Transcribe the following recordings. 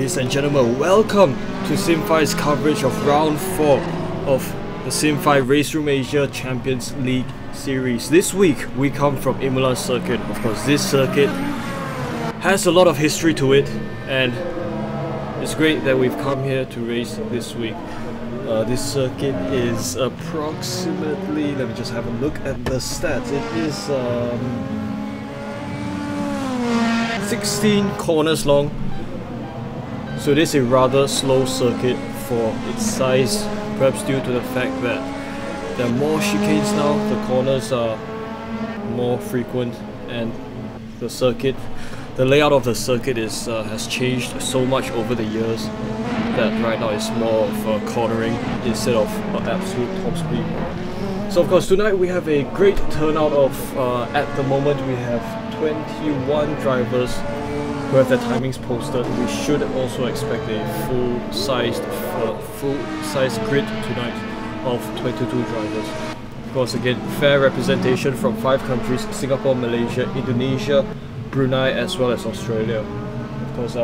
ladies and gentlemen, welcome to SimFai's coverage of round 4 of the SimFai Race Room Asia Champions League series. This week we come from Imola circuit. Of course, this circuit has a lot of history to it, and it's great that we've come here to race this week. This circuit is approximately, let me just have a look at the stats. It is 16 corners long, so it is a rather slow circuit for its size, perhaps due to the fact that there are more chicanes now, the corners are more frequent, and the layout of the circuit has changed so much over the years that right now it's more of cornering instead of absolute top speed. So of course tonight we have a great turnout of, at the moment we have 21 drivers who have their timings posted. We should also expect a full-sized grid tonight of 22 drivers. Of course, again, fair representation from 5 countries: Singapore, Malaysia, Indonesia, Brunei, as well as Australia. Of course,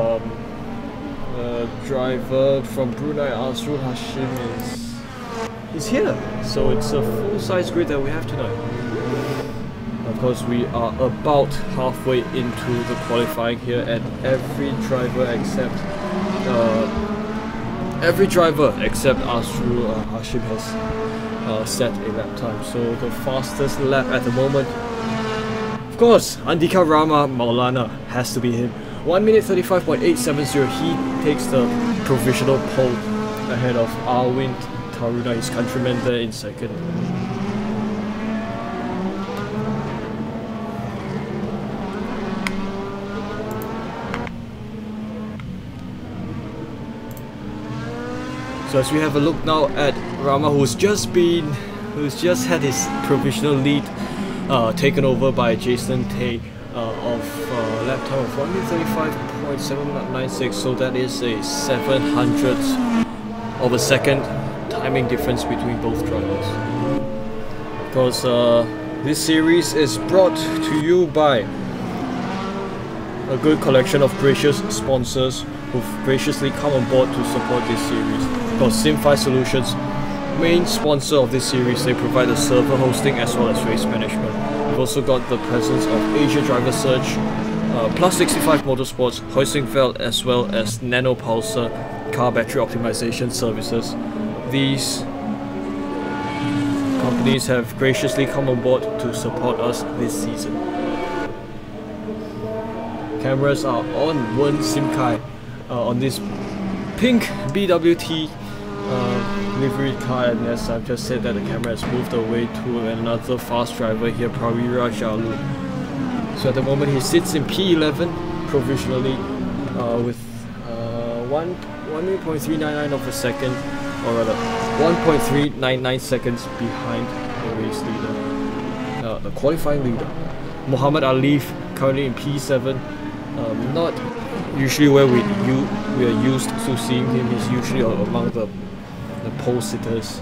driver from Brunei, Azrul Hashim, is here. So it's a full-size grid that we have tonight. Of course, we are about halfway into the qualifying here, and every driver except Azrul Hashim has set a lap time. So the fastest lap at the moment, of course, Andika Rama Maulana, has to be him. 1 minute 35.870. He takes the provisional pole ahead of Arvind Taruna, his countryman, there in second. So as we have a look now at Rama, who's just had his provisional lead taken over by Jason Tay of lap time of 1 minute 35.796. So that is a 700th of a second timing difference between both drivers. Because this series is brought to you by a good collection of gracious sponsors who've graciously come on board to support this series. Of course, SimFai Solutions, main sponsor of this series, they provide the server hosting as well as race management. We've also got the presence of Asia Driver Search, Plus 65 Motorsports, Hoisingfeld, as well as Nano Pulsar car battery optimization services. These companies have graciously come on board to support us this season. Cameras are on one SimKai on this pink BWT livery car, and as I've just said that the camera has moved away to another fast driver here, Pravira Jalu. So at the moment he sits in P11 provisionally with 1.399 of a second, or rather 1.399 seconds behind the race leader, the qualifying leader. Muhammad Alif currently in P7, not usually where we are used to seeing him. He's usually among the pole sitters.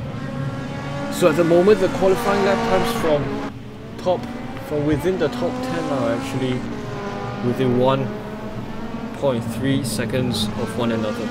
So at the moment the qualifying lap times from within the top 10 are actually within 1.3 seconds of one another.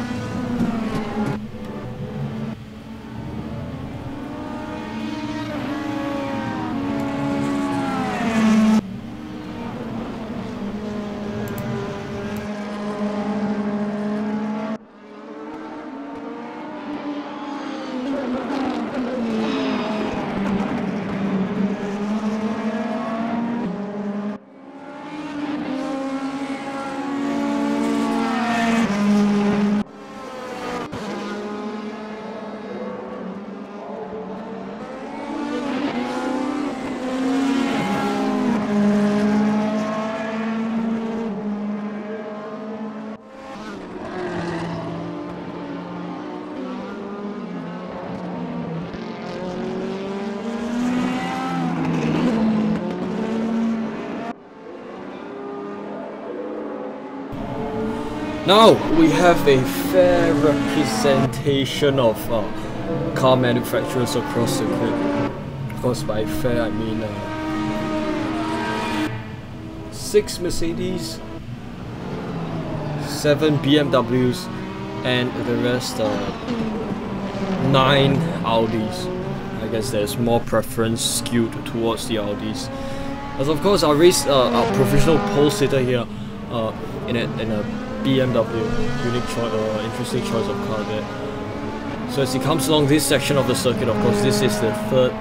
Now we have a fair representation of car manufacturers across the grid. Of course, by fair I mean 6 Mercedes, 7 BMWs, and the rest 9 Audis. I guess there's more preference skewed towards the Audis. As of course, our provisional pole sitter here in a BMW, unique choice, interesting choice of car there. So as he comes along this section of the circuit, of course, this is the third.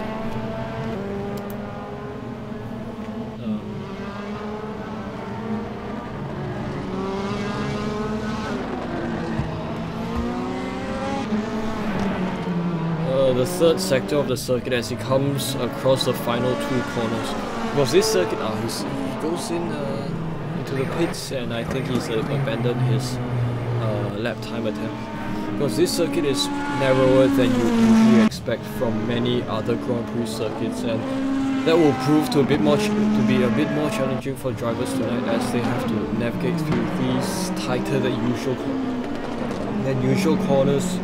The third sector of the circuit as he comes across the final 2 corners. Because this circuit, he goes into the pits, and I think he's abandoned his lap time attempt. Because this circuit is narrower than you usually expect from many other Grand Prix circuits, and that will prove to be a bit more challenging for drivers tonight, as they have to navigate through these tighter than usual corners.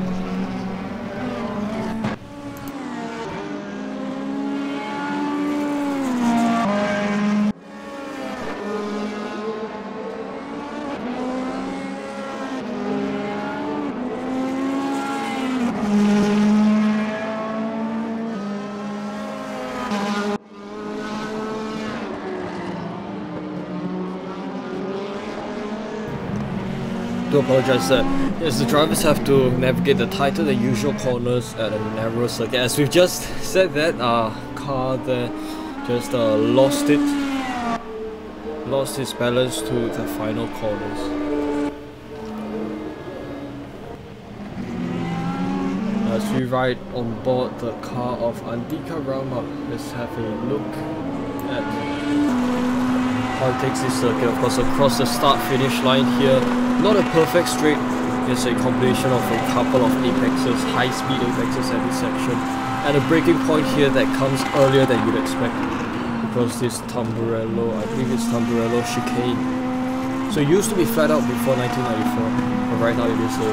To apologize that yes, the drivers have to navigate the tighter than usual corners at a narrow circuit. As we've just said, that car there just lost its balance to the final corners. As we ride on board the car of Andika Rama, let's have a look at how it takes this circuit. Of course, across the start-finish line here, not a perfect straight, it's a combination of a couple of apexes, high-speed apexes at this section, and a braking point here that comes earlier than you'd expect, because this Tamburello, I believe it's Tamburello chicane. So it used to be flat out before 1994, but right now it is a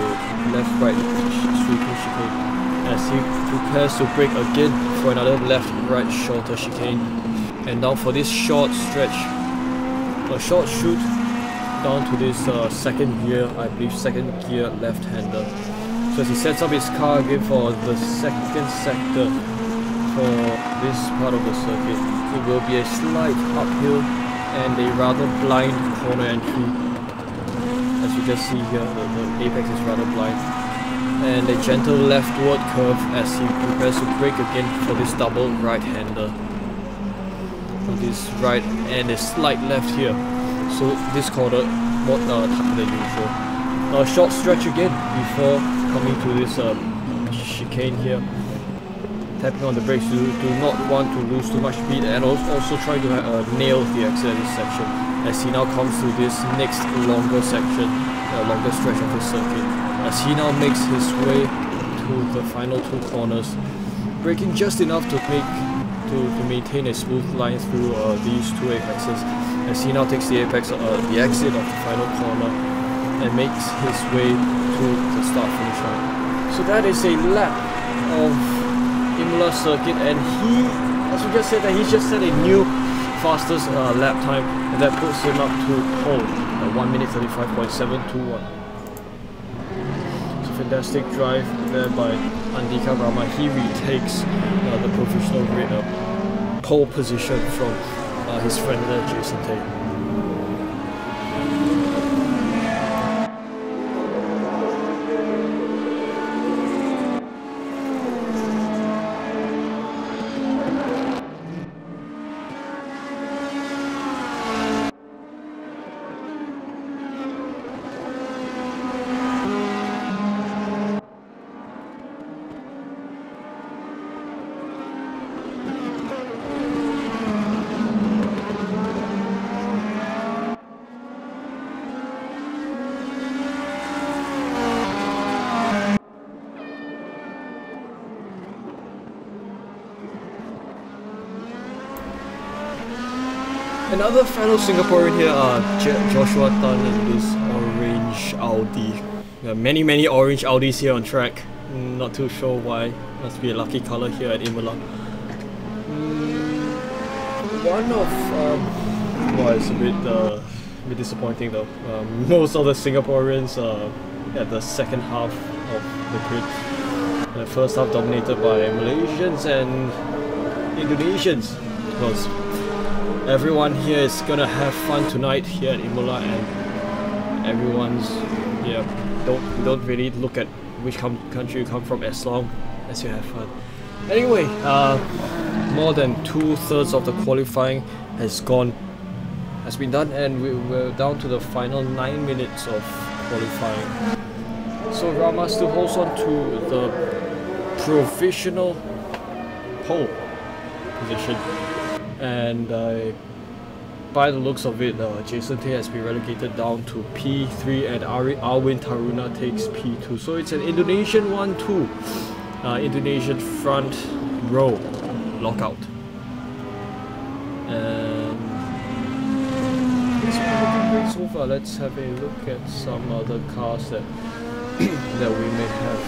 left-right sweeping chicane, as he prepares to brake again for another left-right shorter chicane. And now for this short stretch, a short shoot down to this second gear, I believe second gear left-hander. So as he sets up his car again for the second sector for this part of the circuit, it will be a slight uphill and a rather blind corner entry. As you just see here, the apex is rather blind. And a gentle leftward curve as he prepares to brake again for this double right-hander. From this right and a slight left here. So this corner more tighter than usual. A short stretch again before coming to this chicane here. Tapping on the brakes, do not want to lose too much speed, and also trying to nail the exit at this section as he now comes to this next longer section, longer stretch of the circuit. As he now makes his way to the final 2 corners, braking just enough to maintain a smooth line through these 2 apexes. As he now takes the exit of the final corner and makes his way to the start-finish line. So that is a lap of Imola circuit, and he, as we just said, that he's just set a new fastest lap time, and that puts him up to pole at 1 minute 35.721. So fantastic drive there by Andika Rama. He retakes the provisional pole position from his friend there, Jason Tay. Another fellow Singaporean here, Joshua Tan, in this orange Audi. Many orange Audis here on track. Not too sure why. Must be a lucky color here at Imola. One of well, it's a bit disappointing though. Most of the Singaporeans at the second half of the grid. The first half dominated by Malaysians and Indonesians, because everyone here is gonna have fun tonight here at Imola, and everyone's don't really look at which country you come from as long as you have fun. Anyway, more than 2/3 of the qualifying has been done, and we're down to the final 9 minutes of qualifying. So Rama still holds on to the provisional pole position, and by the looks of it, Jason Tay has been relegated down to P3, and Arwin Taruna takes P2. So it's an Indonesian 1-2, Indonesian front row lockout. And it's looking great so far. Let's have a look at some other cars that that we may have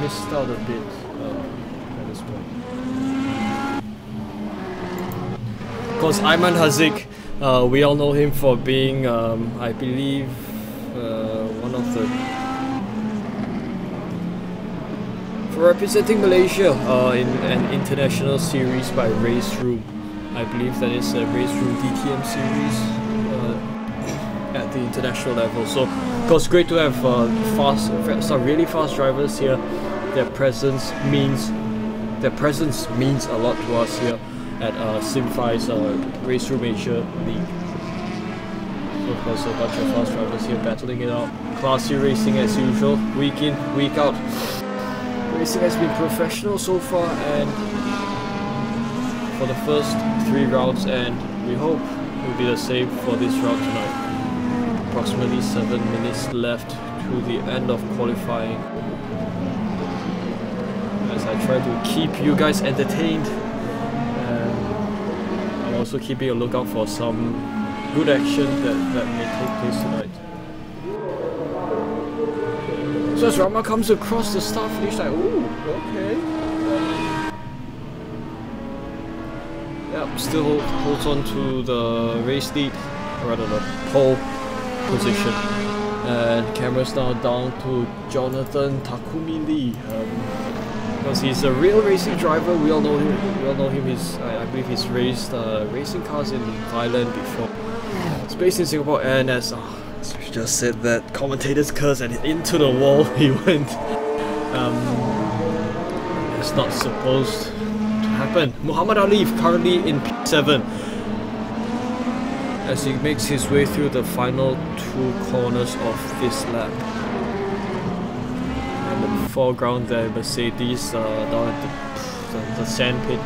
missed out a bit at this point. Of course, Ayman Haziq, we all know him for being, I believe, one of the... for representing Malaysia in an international series by Race Room. I believe that is a Race Room DTM series at the international level. So, of course, great to have some really fast drivers here. Their presence means a lot to us here at SimFai's Race Room Asia League. So, of course, a bunch of fast drivers here battling it out. Classy racing as usual, week in, week out. Racing has been professional so far, and for the first 3 rounds, and we hope it will be the same for this round tonight. Approximately 7 minutes left to the end of qualifying, as I try to keep you guys entertained, and I'm also keeping a lookout for some good action that may take place tonight. So as Rama comes across the start finish, like, ooh, okay. Yep, still holds on to the race lead, or rather the pole position. And camera's now down to Jonathan Takumi Lee, because he's a real racing driver. We all know him. I believe he's raced racing cars in Thailand before. He's based in Singapore, and as we just said, that commentator's curse, and into the wall he went. It's not supposed to happen. Muhammad Ali currently in P7 as he makes his way through the final 2 corners of this lap. And the foreground there, Mercedes down at the sand pit.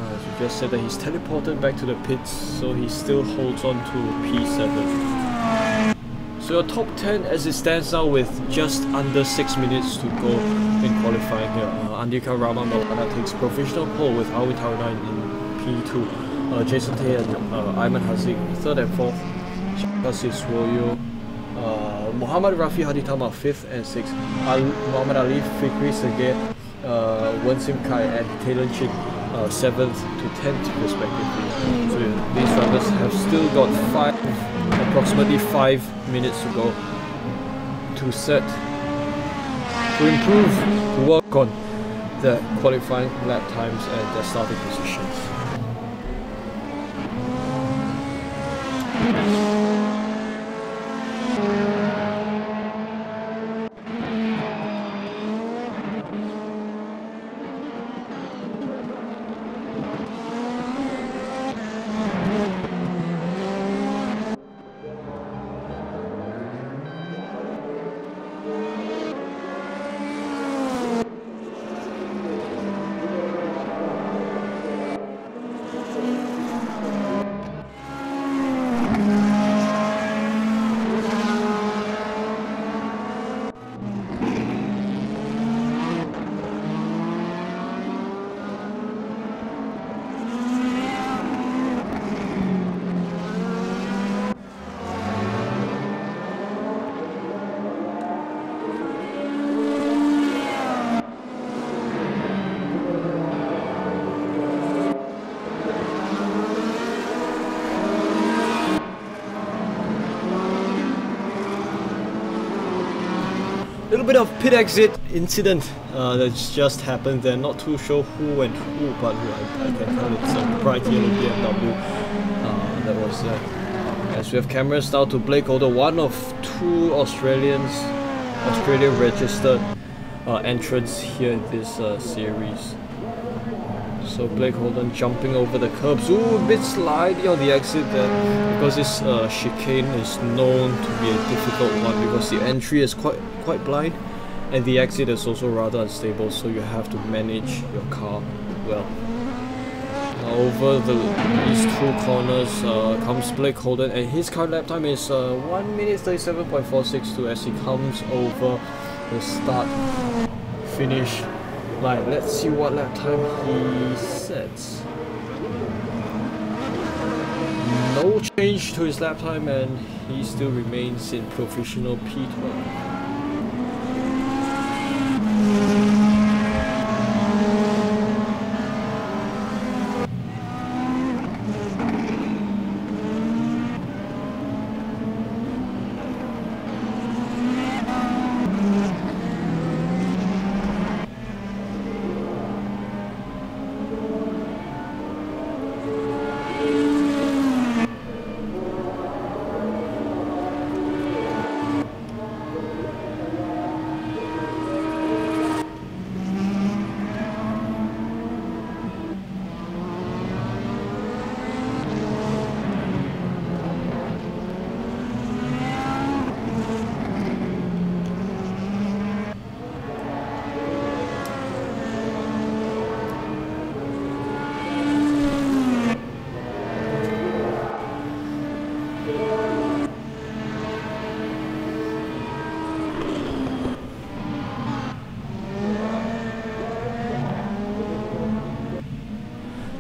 As we just said, that he's teleported back to the pits, so he still holds on to P7. So your top 10 as it stands now, with just under 6 minutes to go in qualifying here. Andika Rama Maulana takes provisional pole with Arwin Taruna in P2. Jason Tay and Ayman Haziq 3rd and 4th. Shakasi Swoyo, Muhammad Rafi Haditama 5th and 6th. Muhammad Ali, Fikri Sergey, Wen Sim Kai and Taylor Chin 7th to 10th respectively. So these drivers have still got approximately 5 minutes to go to set, to improve, to work on their qualifying lap times and their starting positions. Little bit of pit exit incident that's just happened there. Not too sure who and who, but I can tell it's a bright yellow BMW that was there. As we have cameras now to Blake Holder, one of two Australian registered entrants here in this series. So Blake Holden jumping over the curbs. Ooh, a bit slidey on the exit there, because this chicane is known to be a difficult one because the entry is quite blind and the exit is also rather unstable, so you have to manage your car well. Now over these two corners comes Blake Holden, and his current lap time is 1 minute 37.462 as he comes over the start finish line. Let's see what lap time he sets. No change to his lap time, and he still remains in provisional P12.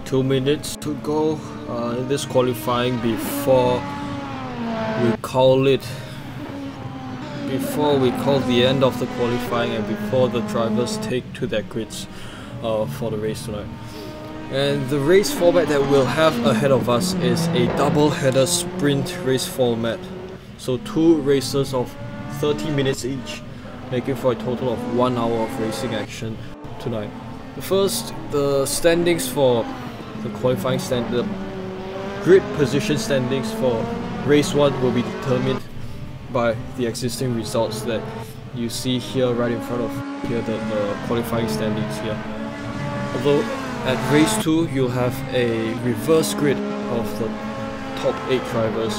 2 minutes to go in this qualifying before we call the end of the qualifying and before the drivers take to their grids for the race tonight. And the race format that we'll have ahead of us is a double-header sprint race format. So 2 races of 30 minutes each, making for a total of 1 hour of racing action tonight. The standings for the qualifying the grid position standings for race 1 will be determined by the existing results that you see here right in front of here, the qualifying standings here. Although at race 2 you'll have a reverse grid of the top 8 drivers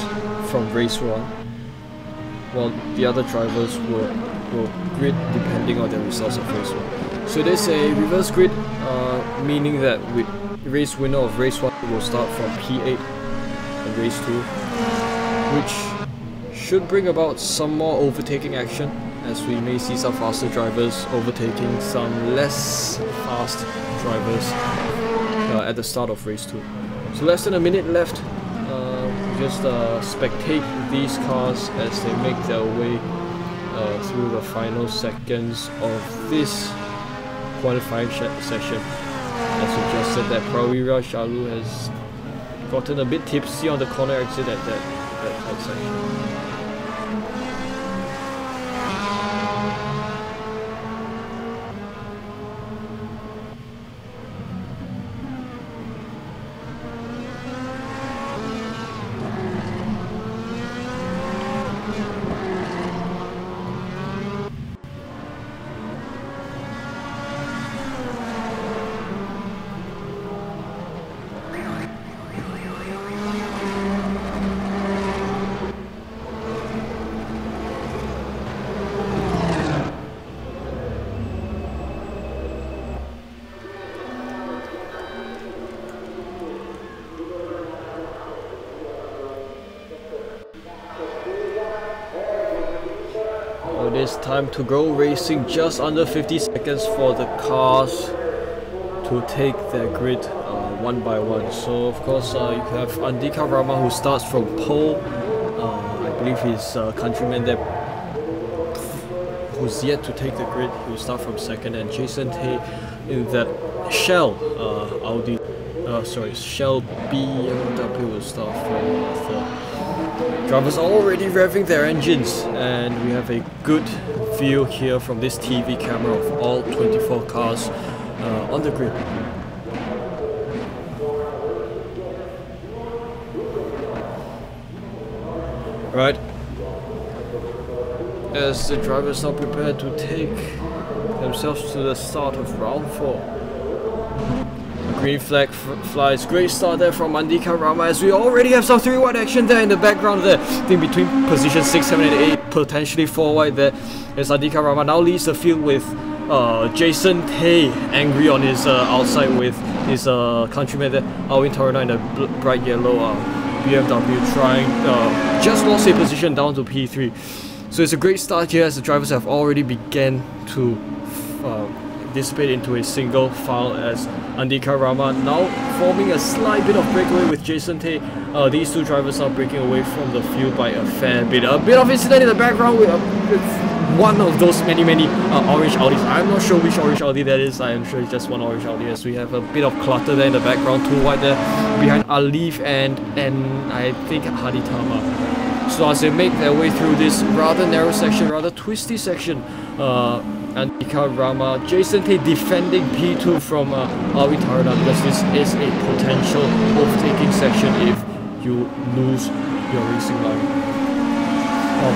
from race 1, while the other drivers will grid depending on the results of race 1. So there's a reverse grid, meaning that race winner of race 1 will start from P8 in race 2, which should bring about some more overtaking action, as we may see some faster drivers overtaking some less fast drivers at the start of race 2. So less than a minute left. Just spectate these cars as they make their way through the final seconds of this qualifying session. As we just said, that Pravira Shalu has gotten a bit tipsy on the corner exit at that section. It is time to go racing. Just under 50 seconds for the cars to take their grid one by one. So of course you have Andika Rama, who starts from pole. I believe his countryman there, who's yet to take the grid, he will start from second, and Jason Tay in that Shell Shell BMW will start from third. Drivers are already revving their engines, and we have a good view here from this TV camera of all 24 cars on the grid. Right, as the drivers are prepared to take themselves to the start of round 4. Green flag flies. Great start there from Andika Rama, as we already have some 3 wide action there in the background there. I think between position 6, 7 and 8, potentially 4 wide there, as Andika Rama now leads the field with Jason Tay angry on his outside with his countryman there, Alvin Taruna in the bright yellow BMW, trying just lost a position down to P3. So it's a great start here, as the drivers have already began to dissipate into a single file, as Andika Rama now forming a slight bit of breakaway with Jason Tay. These 2 drivers are breaking away from the field by a fair bit. A bit of incident in the background with one of those many orange Audis. I'm not sure which orange Audi that is. I am sure it's just one orange Audi, as we have a bit of clutter there in the background, 2 wide there behind Alif and I think Haditama. So as they make their way through this rather narrow section, rather twisty section, Andika Rama, Jason Tay defending P2 from Alvin Taruna, because this is a potential off-taking section if you lose your racing line.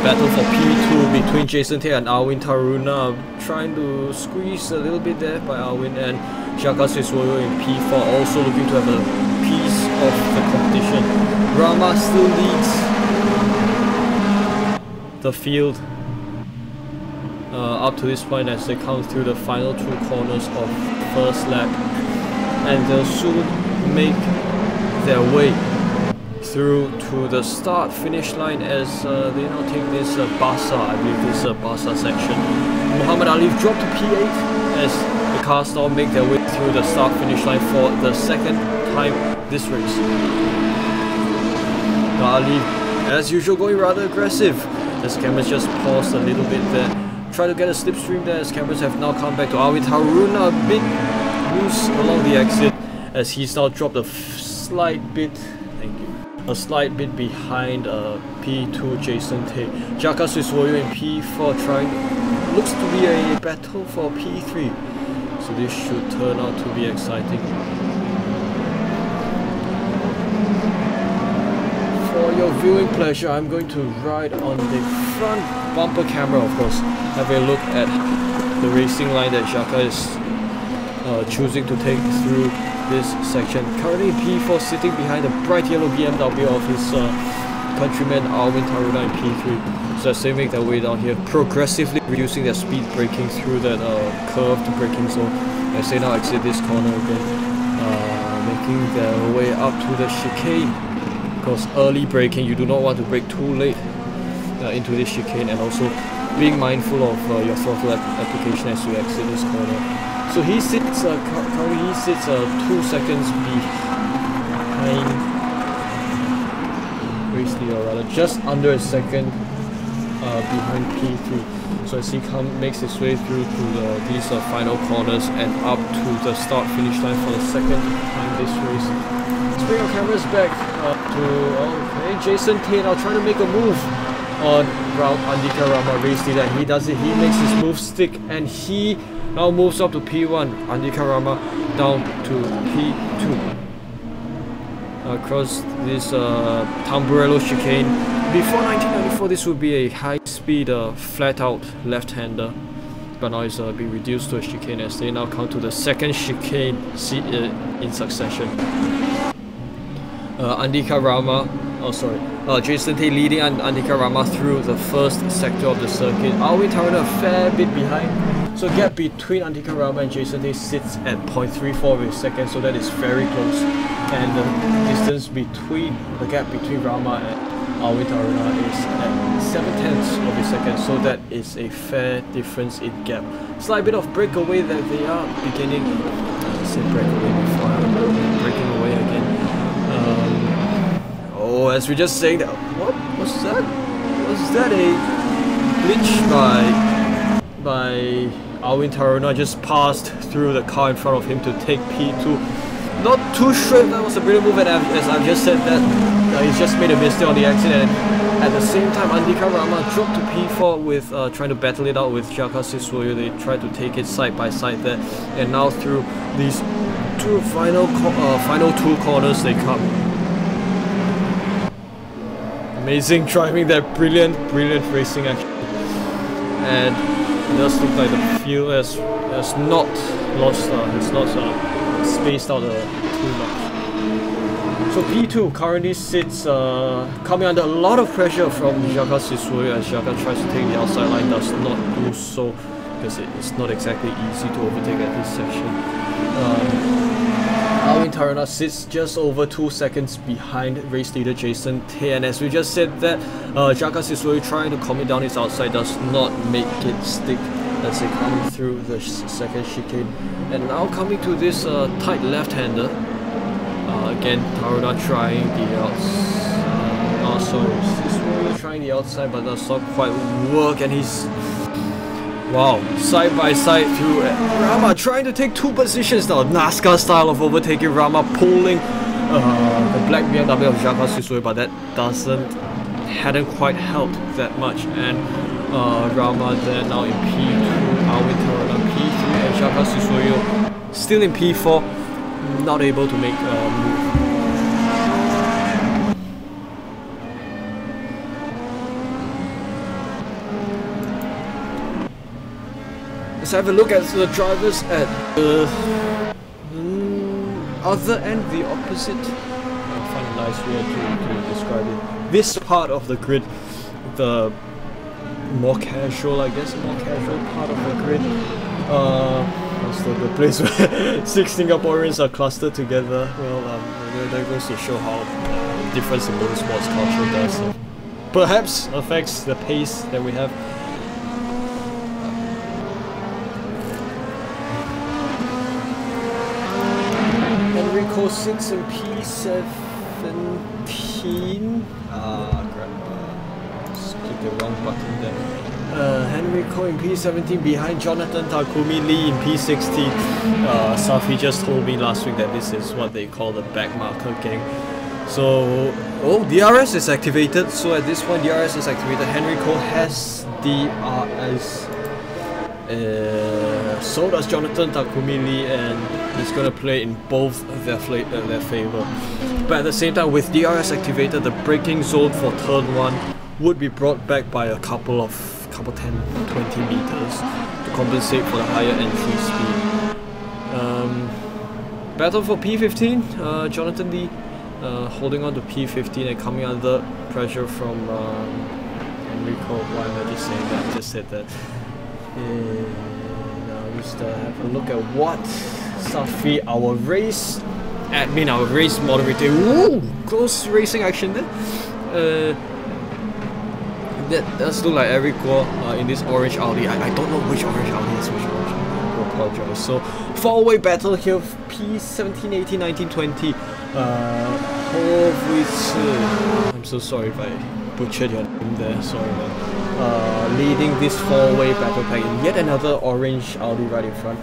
Battle for P2 between Jason Tay and Alvin Taruna, trying to squeeze a little bit there by Alvin, and Jaka Siswoyo in P4 also looking to have a piece of the competition. Rama still leads the field up to this point as they come through the final 2 corners of first lap, and they'll soon make their way through to the start finish line as they now take this Basa, I believe this Basa section. Muhammad Ali dropped to P8 as the cars now make their way through the start finish line for the 2nd time this race. Now Ali, as usual, going rather aggressive, as cameras just paused a little bit there. Try to get a slipstream there, as cameras have now come back to Alvin Taruna, a bit loose along the exit, as he's now dropped a slight bit behind P2 Jason Tay. Jaka Siswoyo in P4 trying, looks to be a battle for P3, so this should turn out to be exciting. For your viewing pleasure, I'm going to ride on the front bumper camera, of course, have a look at the racing line that Jaka is choosing to take through this section. Currently P4 sitting behind the bright yellow BMW of his countryman Alvin Taruna in P3. So as they make their way down here, progressively reducing their speed, braking through that curved braking zone as they now exit this corner again, making their way up to the chicane. Because early braking, you do not want to brake too late into this chicane, and also being mindful of your throttle application as you exit this corner. So he sits currently he sits 2 seconds behind Racely, or rather just under a second behind P3. So as he makes his way through to these final corners and up to the start finish line for the 2nd time this race. Let's bring our cameras back to Jason Tay now trying to make a move on route Andika Rama Racely. That he does it, he makes his move stick, and he now moves up to P1, Andika Rama down to P2. Across this Tamburello chicane. Before 1994, this would be a high-speed, flat-out left-hander, but now it's being reduced to a chicane as they now come to the 2nd chicane in succession. Andika Rama, Jason Tay leading Andika Rama through the 1st sector of the circuit. Alvin Taruna a fair bit behind. So gap between Andika Rama and Jason Tay sits at 0.34 of a second, so that is very close. And the distance between, the gap between Rama and Alvin Taruna is at 7/10 of a second, so that is a fair difference in gap. Slight bit of breakaway that they are beginning, I said breakaway before, I'm breaking away again. As we just saying that, what was that? Was that a glitch by Alvin Taruna? Just passed through the car in front of him to take P2. Not too sure if that was a brilliant move, and as I've just said that, he's just made a mistake on the exit, and At the same time, Andika Rama dropped to P4 with trying to battle it out with Jaka Siswayo. They tried to take it side by side there, and now through these final two corners they come. Amazing driving there, brilliant racing action, and it does look like the field has not lost, it's not spaced out too much. So P2 currently sits coming under a lot of pressure from Jaka Siswayo as Jaka tries to take the outside line, does not do so because it's not exactly easy to overtake at this section. Alvin Tarana sits just over 2 seconds behind race leader Jason Tay, and as we just said that Jaka Siswayo trying to commit down his outside does not make it stick as they come through the second chicane. And now coming to this tight left-hander. Again, Taruna trying the outside. Siswayo trying the outside, but does not quite work, and he's side by side through Rama trying to take 2 positions now. NASCAR style of overtaking, Rama pulling the black BMW of Jaka Siswayo, but that hadn't quite helped that much. And Rama there now in P2, Alvin Taruna P3, and Jaka Siswayo still in P4, not able to make a move. Let's have a look at the drivers at the other end, the opposite. I'll find a nice way to describe it. This part of the grid, the more casual, I guess, part of the grid. The place where 6 Singaporeans are clustered together. Well, that goes to show how difference in motorsports culture does. Perhaps affects the pace that we have. Enrico sits in P17. Click the wrong button there. Enrico in P17 behind Jonathan Takumi Lee in P16. Safi just told me last week that this is what they call the back marker gang. So, DRS is activated. So at this point, DRS is activated. Enrico has DRS. So does Jonathan Takumi Lee, and it's gonna play in both their favor. But at the same time, with DRS activated, the braking zone for turn 1 would be brought back by a couple 10-20 meters to compensate for the higher entry speed. Battle for P15, Jonathan Lee holding on to P15 and coming under pressure from Enrico. Why am I just saying that? I just said that. Now we just have a look at what Safi, our race moderator. Woo! Close racing action there. That does look like Eric Guo in this orange Audi. I don't know which orange Audi is which orange. I apologize. So, 4-way battle here, P17, 18, 19, 20. I'm so sorry if I butchered your name there, sorry man. Leading this 4-way battle pack in yet another orange Audi right in front.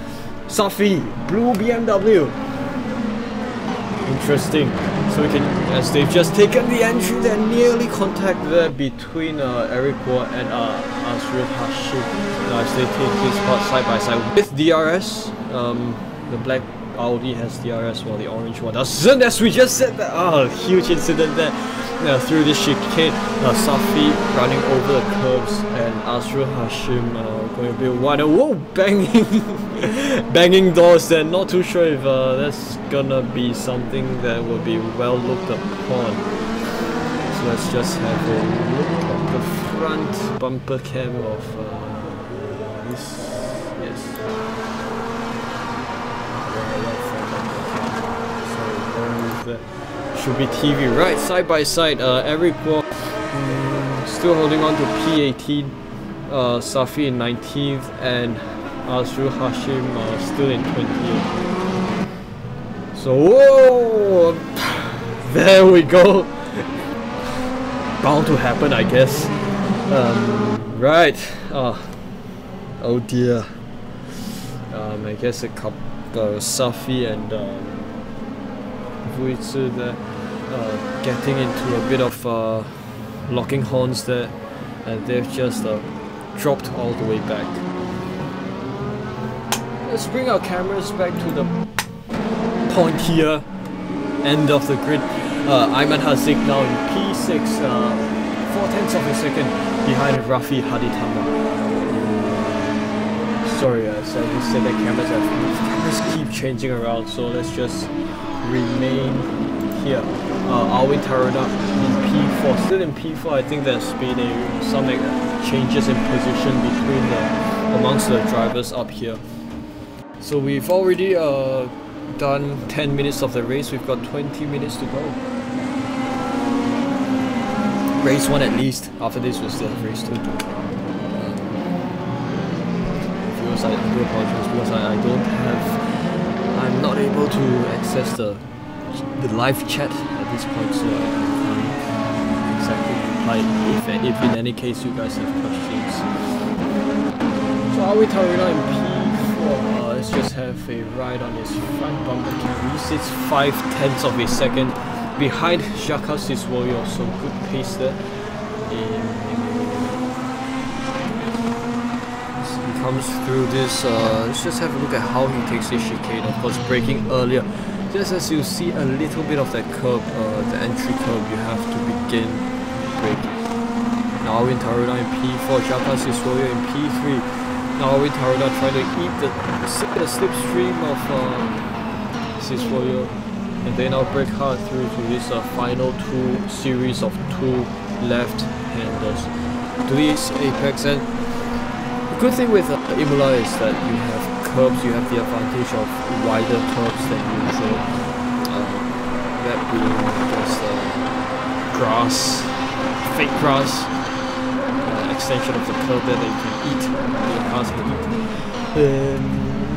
Safi, blue BMW. Interesting. So we can, as they've just taken the entry, they're nearly contact there between Eric Guo and Azril Hashim. As they take this part side by side with DRS. The black Audi has DRS while the orange one doesn't. As we just said that, huge incident there. Through this chicane, Safi running over the curbs and Azril Hashim going a bit wider. Whoa, banging doors there. Not too sure if that's gonna be something that will be well looked upon. So let's just have a look at the front bumper cam of this. Yes. Should be TV, right? Side by side, Eric Guo still holding on to P18, Safi in 19th, and Azril Hashim still in 28th. So, whoa! There we go! Bound to happen, I guess. Right. Oh dear. I guess a couple, Safi and Vuitsu there getting into a bit of locking horns there, and they've just dropped all the way back. Let's bring our cameras back to the point here, end of the grid. Ayman Hazik now in P6, 4/10 of a second behind Rafi Haditama. Sorry, so I just said that cameras keep changing around, so let's just remain here. Alwin Taruna in P4, still in P4. I think there's been some changes in position between amongst the drivers up here. So we've already done 10 minutes of the race. We've got 20 minutes to go. Race 1 at least. After this we'll still have race 2. Viewers, I do apologize because I'm not able to access the live chat at this point, so I can't exactly reply if in any case you guys have questions. So are we Taruna in P4? Let's just have a ride on his front bumper cam. He sits 5/10 of a second behind Jaka Siswoyo, so good pace there. He comes through this, let's just have a look at how he takes this chicane. Of course, braking earlier. Just as you see a little bit of that curb, the entry curb, you have to begin braking. Now in Taruna in P4, Jaka Siswoyo in P3. Now in Taruna trying to eat the slipstream of Siswoyo, and they now brake hard through to this final series of two left-handers to this apex. And the good thing with Imola is that you have curbs, you have the advantage of wider curbs than usual. That being just grass, fake grass, extension of the curb there that you can eat, your cars can eat.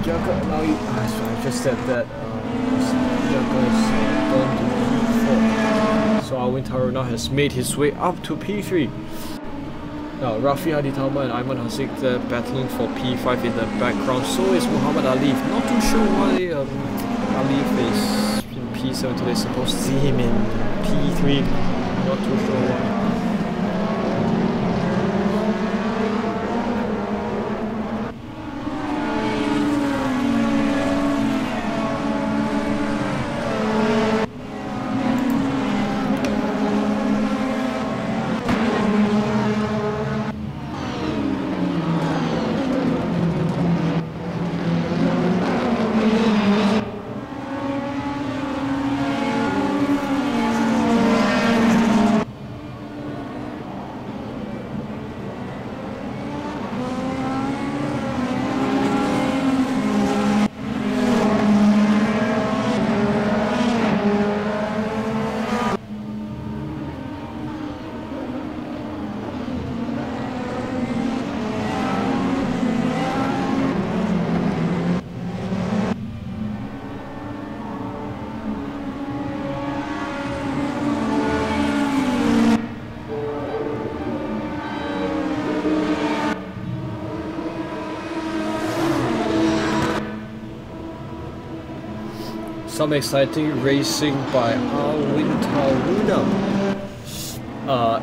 Now I just said that Jaka is gone to P4. So Alwin Taruna has made his way up to P3. Now Rafi Haditama and Ayman Hazik battling for P5 in the background. So is Muhammad Alif. Not too sure why Alif is in P7 today. Supposed to see him in P3. Not too sure why. Some exciting racing by Alwin Taruna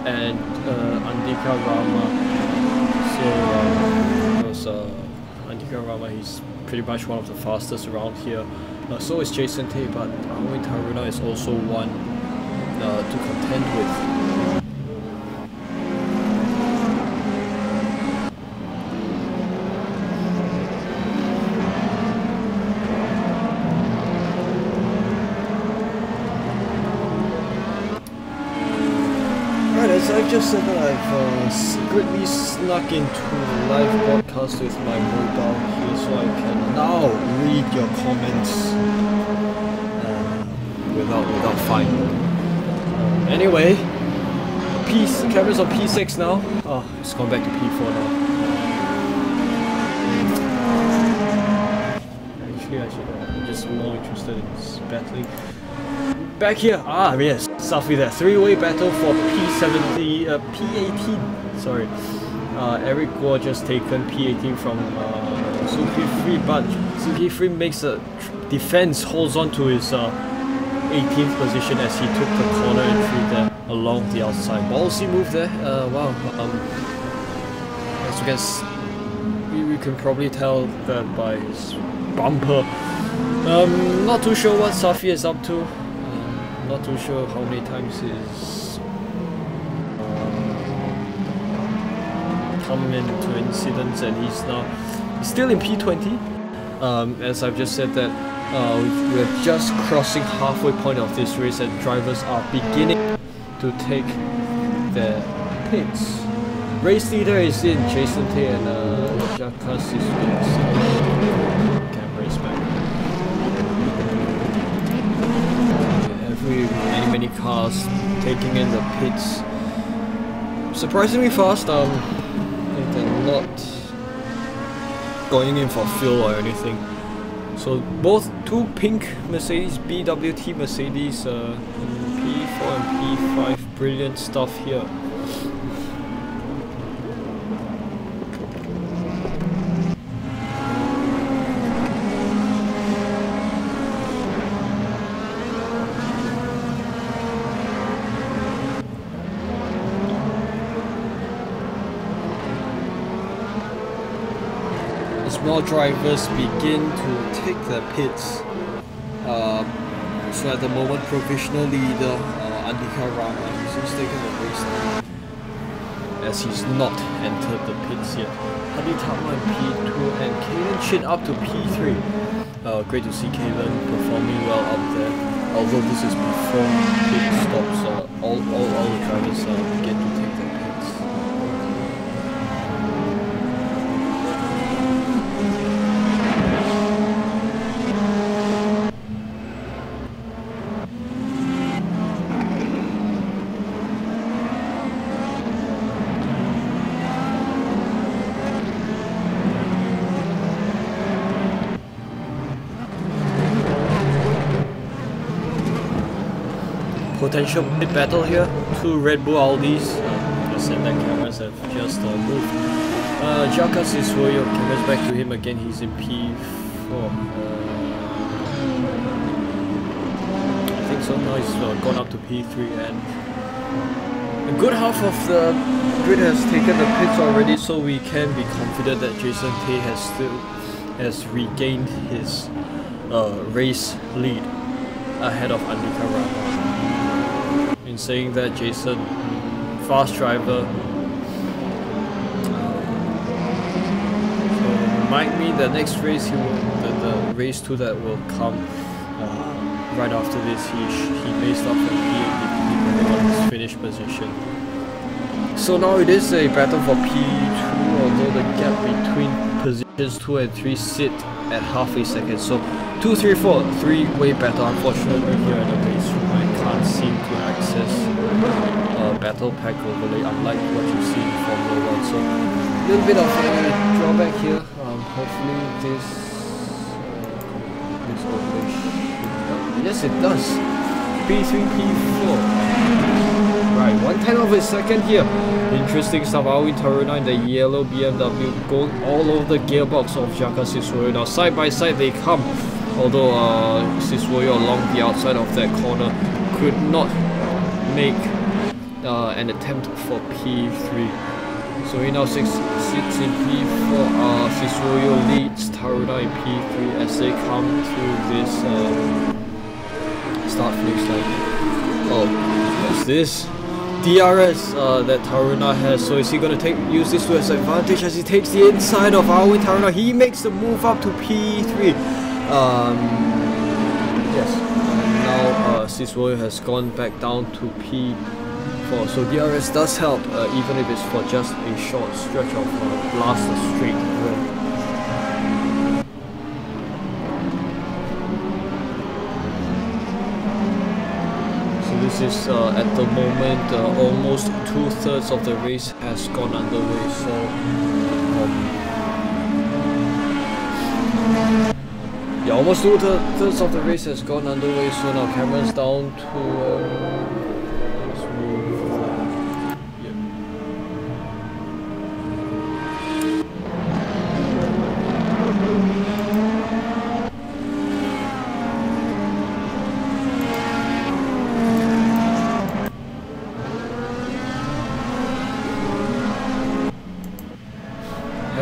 and Andika Rama. So Andika Rama, he's pretty much one of the fastest around here. So is Jason Tay, but Alwin Taruna is also one to contend with. As I've just said that I've secretly snuck into the live broadcast with my mobile here, so I can now read your comments without fine. Anyway, cameras on P6 now. Oh, it's gone back to P4 now. Actually, I'm just more interested in battling. Back here, yes, Safi there. Three-way battle for P18. Sorry, Eric Guo just taken P18 from Zulkifli, but Zulkifli makes a defense, holds on to his 18th position as he took the corner entry there. along the outside. Ballsy move there. Wow. As you guys, we can probably tell that by his bumper. Not too sure what Safi is up to. Not too sure how many times he's come into incidents, and he's still in P20. As I've just said that we're just crossing halfway point of this race, and drivers are beginning to take their pits. Race leader is in Jason Tay, and Jacques is with camera is back. Many cars taking in the pits surprisingly fast. They're not going in for fuel or anything. So both two pink Mercedes, BWT Mercedes, P4 and P5, brilliant stuff here. More drivers begin to take their pits. So at the moment, provisional leader Andika Rama is taking the race now, as he's not entered the pits yet. Hadi Tama in P2 and Kalen Chin up to P3. Great to see Kalen performing well up there. Although this is before pit stops, all the drivers begin to take their pits. Potential pit battle here. Two Red Bull Aldis. I said that cameras have just moved. Jacques is for your cameras back to him again. He's in P4. I think so. Now he's gone up to P3, and a good half of the grid has taken the pits already, so we can be confident that Jason Tay has regained his race lead ahead of Andika Rama. In saying that, Jason, fast driver, so might mean the next race the race 2 that will come right after this, he may start from P8 depending on his finish position. So now it is a battle for P2, although the gap between positions 2 and 3 sit at half a second. So 2, 3, 4, three-way battle. Unfortunately here at the race room, I can't seem to access battle pack overlay, unlike what you see in Formula 1. So a little bit of a drawback here. Hopefully this overlay should help. Yes, it does. P3, P4. Right, 1/10 of a second here. Interesting stuff. Alwin Taruna in the yellow BMW going all over the gearbox of Jaka Siswoyo. Now side by side they come. Although Siswoyo along the outside of that corner could not make an attempt for P3. So he now sits in P4. Siswoyo leads Taruna in P3 as they come through this start finish line. Oh, what's this? DRS that Taruna has. So is he going to use this to his advantage as he takes the inside of Alwin Taruna? He makes the move up to P3. Yes, and now Siswoyo has gone back down to P4. So DRS does help, even if it's for just a short stretch of last straight run. This is at the moment almost 2/3 of the race has gone underway, so yeah, almost 2/3 of the race has gone underway. So now cameras down to let's move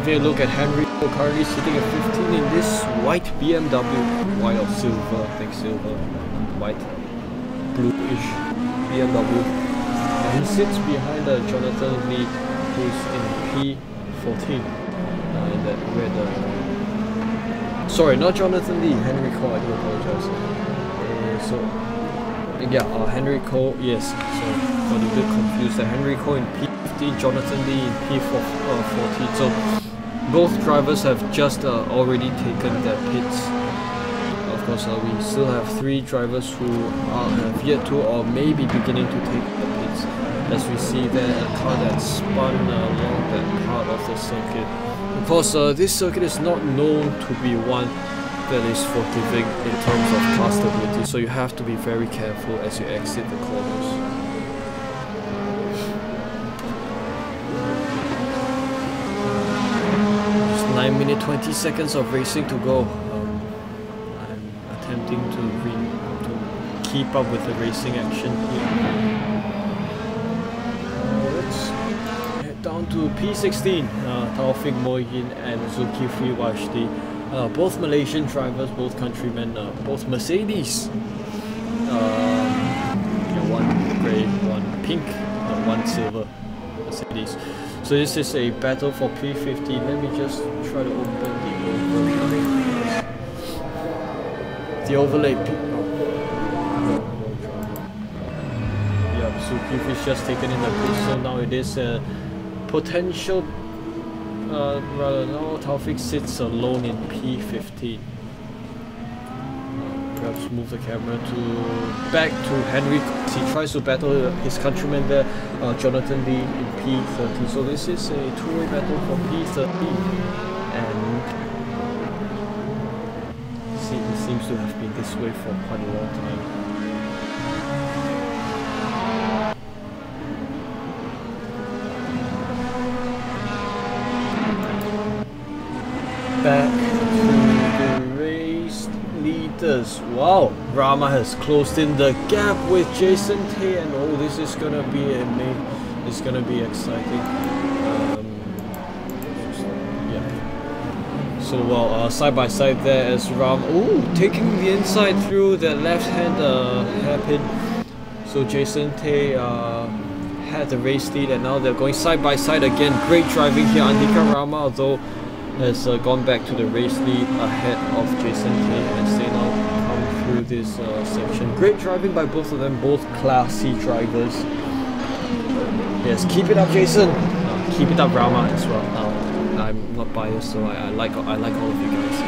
taking a look at Henry Cole, currently sitting at 15 in this white BMW, white or silver, I think silver, white, bluish BMW. And he sits behind Jonathan Lee, who's in P14. In that red. Sorry, not Jonathan Lee, Henry Cole. I do apologize. Henry Cole. Yes, so got a bit confused. Henry Cole in P15, Jonathan Lee in P14. So both drivers have just already taken their pits. Of course, we still have 3 drivers who have yet to or may be beginning to take the pits. As we see there, a car that spun along that part of the circuit. Of course, this circuit is not known to be one that is forgiving in terms of car stability, so you have to be very careful as you exit the corners. Just 9 minutes 20 seconds of racing to go. I'm attempting to keep up with the racing action here. Down to P16, Taufik Mohin and Zulkifli Washdi, both Malaysian drivers, both countrymen, both Mercedes. One grey, one pink, and one silver Mercedes. So this is a battle for P15. Let me just try to open the overlay. Yeah, Zulkifli's just taken in the pit, so now it is potential, rather no, Taufik sits alone in P15. Perhaps move the camera back to Henry. He tries to battle his countryman there, Jonathan Lee in P13. So this is a two-way battle for P13, and it seems to have been this way for quite a long time. Back to the race leaders. Wow, Rama has closed in the gap with Jason Tay, and oh, this is gonna be it's gonna be exciting. Yeah. So well, side by side there as Ram. Oh, taking the inside through the left hand hairpin. So Jason Tay had the race lead, and now they're going side by side again. Great driving here, Andika Rama, although has gone back to the race lead ahead of Jason Tay as they now come through this section. Great driving by both of them, both classy drivers. Yes, keep it up, Jason. Keep it up, Rama, as well. I'm not biased, so I like all of you guys.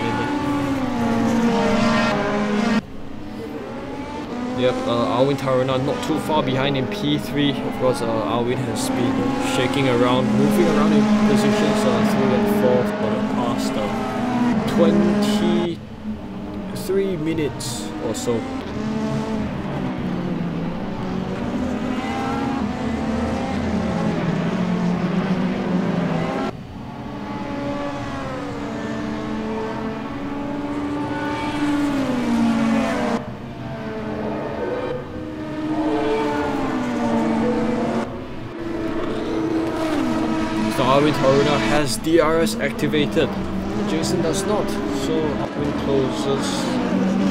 Yep, Alwin Taruna not too far behind in P3. Of course, Alwin has been shaking around, moving around in positions 3 and 4 for the past 23 minutes or so. Alwin Taruna has DRS activated. Jason does not. So Alwin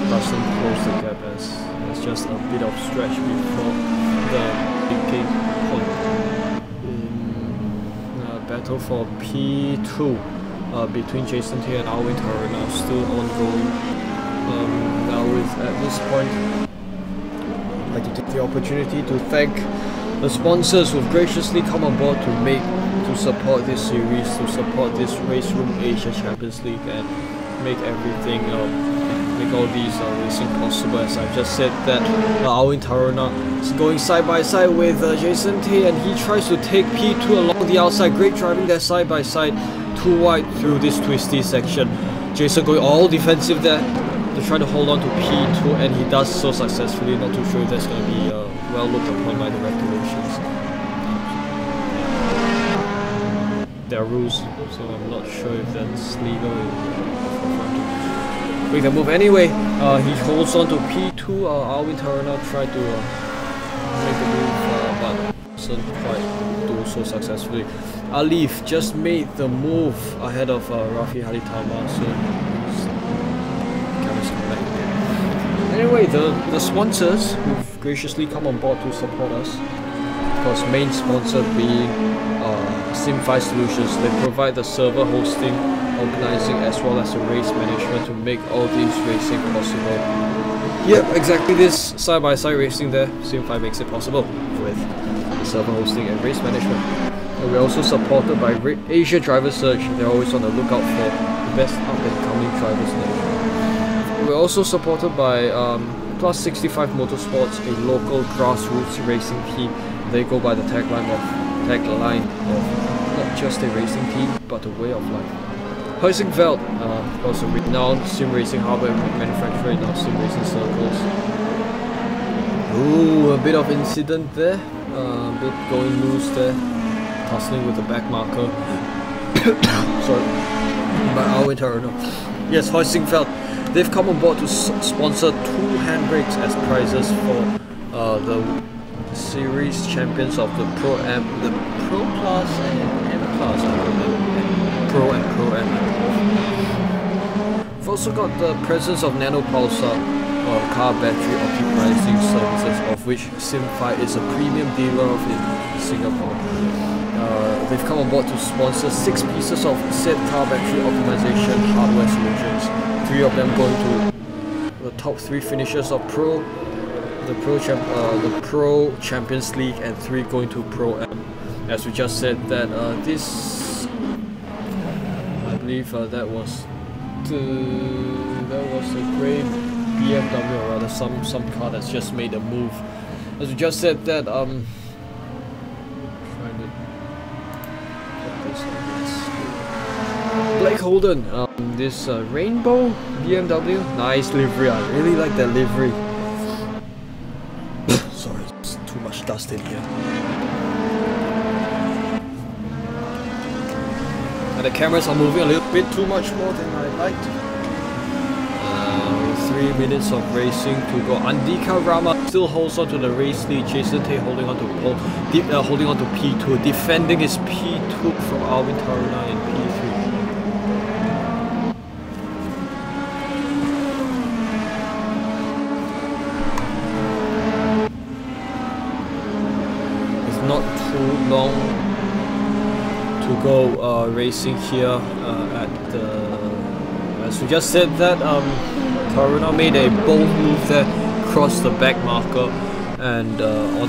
doesn't close the gap as there's just a bit of stretch before the big point. In battle for P2 between Jason Tay and Alwin Taruna still ongoing. Now at this point, I'd like to take the opportunity to thank the sponsors who've graciously come on board to support this series, to support this Race Room Asia Champions League, and make everything, make all these racing possible. As I've just said, that Alwin Taruna is going side by side with Jason Tay, and he tries to take P2 along the outside. Great driving there side by side, too wide through this twisty section. Jason going all defensive there to try to hold on to P2, and he does so successfully. Not too sure if that's going to be well looked upon by the regulations. There are rules, so I'm not sure if that's legal. We can move anyway. He holds on to P2. Alwin Taruna tried to make a move, but it's doesn't quite do so successfully. Alif just made the move ahead of Rafi Haritama, so cameras come back again. Anyway, the sponsors who've graciously come on board to support us, of course, main sponsor being SimFai Solutions. They provide the server hosting, organizing, as well as the race management to make all these racing possible. Yep, exactly this side-by-side racing there, SimFai makes it possible with the server hosting and race management. And we're also supported by Asia Driver Search. They're always on the lookout for the best up-and-coming drivers in Asia. We're also supported by Plus 65 Motorsports, a local grassroots racing team. They go by the tagline of not just a racing team, but a way of life. Heusingfeld, of course, a renowned sim racing hardware manufacturer in our sim racing circles. Ooh, a bit of incident there, a bit going loose there, tussling with the back marker. Sorry, by Alwin Tarano. Yes, Heusingfeld. They've come on board to sponsor 2 handbrakes as prizes for the series champions of the Pro M, the Pro Class and M Class. I remember. Pro and Pro M. We've also got the presence of Nanopulsar, car battery optimizing services, of which SimFai is a premium dealer of in Singapore. They've come on board to sponsor 6 pieces of said car battery optimization hardware solutions. 3 of them going to the top 3 finishers of the Pro Champions League, and 3 going to Pro M. As we just said, that this, I believe that was a great BMW, or rather some car that's just made a move. As we just said, that trying to put this on this. Blake Holden, this rainbow BMW, nice livery. I really like that livery. Sorry, it's too much dust in here. And the cameras are moving a little bit too much more than I liked. 3 minutes of racing to go. Andika Rama still holds on to the race lead. Jason Tay holding on to pole, holding on to P2, defending his P2 from Alvin Taruna in P3. It's not too long to go racing here at the. As we just said that Taruna made a bold move there, crossed the back marker, and on